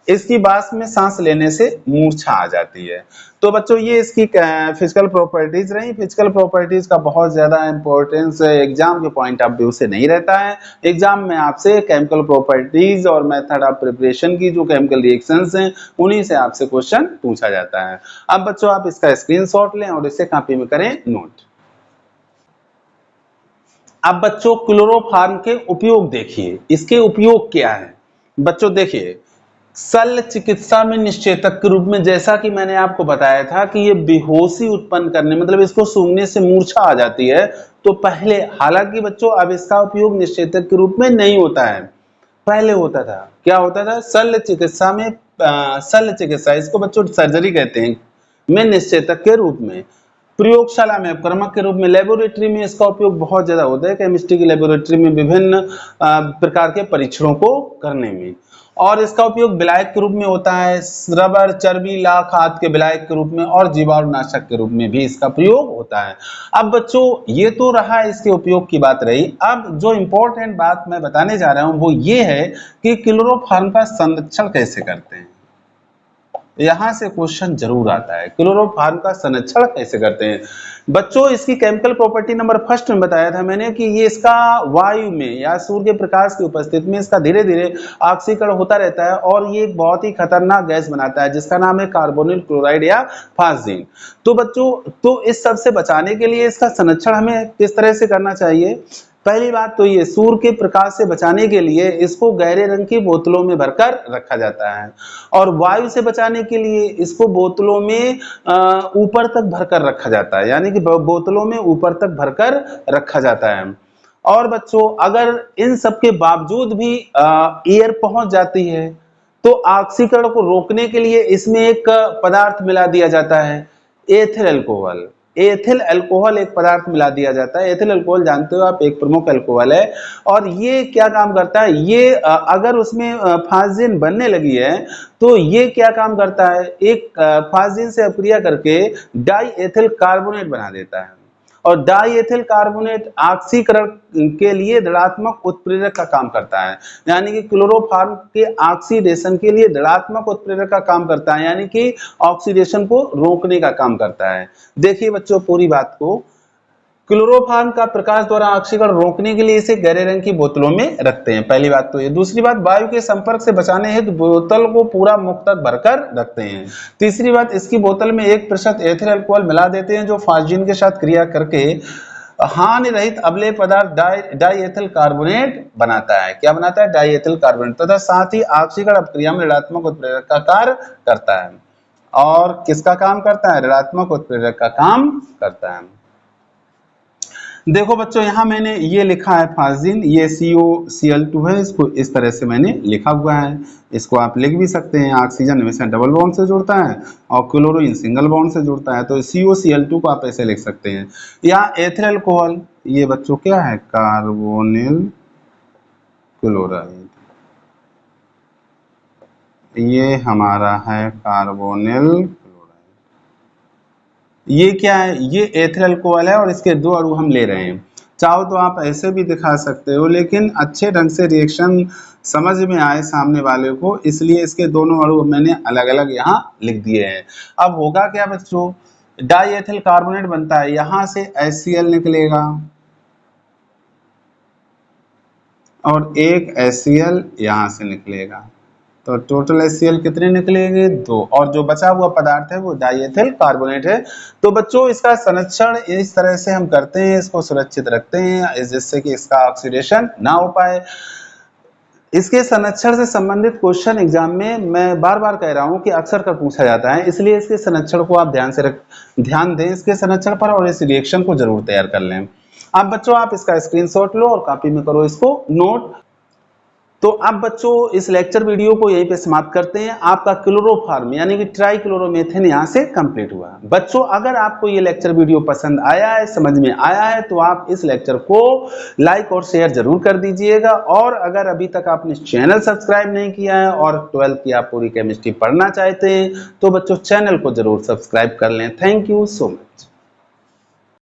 इसकी बात में सांस लेने से मूर्छा आ जाती है। तो बच्चों ये इसकी फिजिकल प्रॉपर्टीज रही। फिजिकल प्रॉपर्टीज का बहुत ज्यादा इंपॉर्टेंस एग्जाम के पॉइंट ऑफ व्यू से नहीं रहता है। एग्जाम में आपसे केमिकल प्रॉपर्टीज और मेथड ऑफ प्रिपरेशन की जो केमिकल रिएक्शंस हैं उन्हीं से आपसे क्वेश्चन पूछा जाता है। अब बच्चों आप इसका स्क्रीनशॉट लें और इसे कॉपी में करें नोट। अब बच्चों क्लोरोफॉर्म के उपयोग देखिए, इसके उपयोग क्या है। बच्चों देखिए, शल्य चिकित्सा में निश्चेतक के रूप में, जैसा कि मैंने आपको बताया था कि ये बेहोशी उत्पन्न करने, मतलब इसको सूंघने से मूर्छा आ जाती है, तो पहले, हालांकि बच्चों अब इसका उपयोग निश्चेतक के रूप में नहीं होता है, पहले होता था। क्या होता था? शल्य चिकित्सा में, शल्य चिकित्सा, इसको बच्चों सर्जरी कहते हैं, में निश्चेतक के रूप में, प्रयोगशाला में उपक्रमक के रूप में, लेबोरेटरी में इसका उपयोग बहुत ज्यादा होता है, केमिस्ट्री की लेबोरेटरी में विभिन्न प्रकार के परीक्षणों को करने में। और इसका उपयोग विलायक के रूप में होता है, रबर, चर्बी, लाख आदि के विलायक के रूप में, और जीवाणुनाशक के रूप में भी इसका प्रयोग होता है। अब बच्चों ये तो रहा इसके उपयोग की बात रही। अब जो इंपॉर्टेंट बात मैं बताने जा रहा हूं वो ये है कि क्लोरोफॉर्म का संरक्षण कैसे करते हैं। यहां से क्वेश्चन जरूर आता है, क्लोरोफॉर्म का संरक्षण कैसे करते हैं। बच्चों इसकी केमिकल प्रॉपर्टी नंबर फर्स्ट में बताया था मैंने कि ये इसका वायु में या सूर्य के प्रकाश की उपस्थिति में इसका धीरे धीरे ऑक्सीकरण होता रहता है और ये एक बहुत ही खतरनाक गैस बनाता है जिसका नाम है कार्बोनिल क्लोराइड या फास्जीन। तो बच्चों, तो इस सब से बचाने के लिए इसका संरक्षण हमें किस तरह से करना चाहिए। पहली बात तो ये, सूर्य के प्रकाश से बचाने के लिए इसको गहरे रंग की बोतलों में भरकर रखा जाता है, और वायु से बचाने के लिए इसको बोतलों में ऊपर तक भरकर रखा जाता है, यानी कि बोतलों में ऊपर तक भरकर रखा जाता है। और बच्चों अगर इन सब के बावजूद भी एयर पहुंच जाती है तो ऑक्सीकरण को रोकने के लिए इसमें एक पदार्थ मिला दिया जाता है, एथिल अल्कोहल। एथिल अल्कोहल एक पदार्थ मिला दिया जाता है। एथिल अल्कोहल जानते हो आप, एक प्रमुख अल्कोहल है, और ये क्या काम करता है, ये अगर उसमें फास्जीन बनने लगी है तो ये क्या काम करता है, एक फास्जीन से अपक्रिया करके डाई एथिल कार्बोनेट बना देता है, और डाई एथिल कार्बोनेट ऑक्सीकरण के लिए ऋणात्मक उत्प्रेरक का काम करता है, यानी कि क्लोरोफॉर्म के ऑक्सीडेशन के लिए ऋणात्मक उत्प्रेरक का काम करता है, यानी कि ऑक्सीडेशन को रोकने का काम करता है। देखिए बच्चों पूरी बात को, क्लोरोफॉर्म का प्रकाश द्वारा ऑक्सीकरण रोकने के लिए इसे गहरे रंग की बोतलों में रखते हैं, पहली बात तो ये। दूसरी बात, वायु के संपर्क से बचाने हेतु बोतल को पूरा मुख तक भरकर रखते हैं। तीसरी बात, इसकी बोतल में 1% एथिल अल्कोहल मिला देते हैं जो फास्जीन के साथ क्रिया करके हानि रहित अम्लीय पदार्थ डाई एथिल कार्बोनेट बनाता है। क्या बनाता है? डाई एथिल कार्बोनेट, तथा साथ ही ऑक्सीकरण अपक्रिया में ऋणात्मक उत्प्रेरक का कार्य करता है। और किसका काम करता है? ऋणात्मक उत्प्रेरक का काम करता है। देखो बच्चों यहाँ मैंने ये लिखा है फास्जीन, ये COCl2 है, इसको इस तरह से मैंने लिखा हुआ है। इसको आप लिख भी सकते हैं, ऑक्सीजन हमेशा डबल बॉन्ड से जुड़ता है और क्लोरीन सिंगल बॉन्ड से जुड़ता है, तो COCl2 को आप ऐसे लिख सकते हैं। यहाँ एथिल अल्कोहल, ये बच्चों क्या है? कार्बोनिल क्लोराइड, ये हमारा है कार्बोनिल, ये क्या है? ये एथिल अल्कोहल है और इसके 2 अणु हम ले रहे हैं। चाहो तो आप ऐसे भी दिखा सकते हो, लेकिन अच्छे ढंग से रिएक्शन समझ में आए सामने वाले को, इसलिए इसके दोनों अणु मैंने अलग अलग यहाँ लिख दिए हैं। अब होगा क्या बच्चों, डाई एथिल कार्बोनेट बनता है, यहाँ से HCl निकलेगा और एक HCl यहाँ से निकलेगा, तो टोटल HCl कितने निकलेंगे? 2, और जो बचा हुआ पदार्थ है वो डाई एथिल कार्बोनेट है। तो बच्चों इसका संरक्षण इस तरह से हम करते हैं, इसको सुरक्षित रखते हैं जिससे कि इसका ऑक्सीडेशन ना हो पाए। इसके संरक्षण से संबंधित क्वेश्चन एग्जाम में मैं बार बार कह रहा हूं कि अक्सर कर पूछा जाता है, इसलिए इसके संरक्षण को आप ध्यान दें इसके संरक्षण पर, और इस रिएक्शन को जरूर तैयार कर लें। अब बच्चों आप इसका स्क्रीनशॉट लो और कॉपी में करो इसको नोट। तो अब बच्चों इस लेक्चर वीडियो को यहीं पे समाप्त करते हैं। आपका क्लोरोफॉर्म यानी कि ट्राइक्लोरोमेथेन यहाँ से कंप्लीट हुआ। बच्चों अगर आपको ये लेक्चर वीडियो पसंद आया है, समझ में आया है, तो आप इस लेक्चर को लाइक और शेयर जरूर कर दीजिएगा। और अगर अभी तक आपने चैनल सब्सक्राइब नहीं किया है और 12th की आप पूरी केमिस्ट्री पढ़ना चाहते हैं तो बच्चों चैनल को जरूर सब्सक्राइब कर लें। Thank you so much.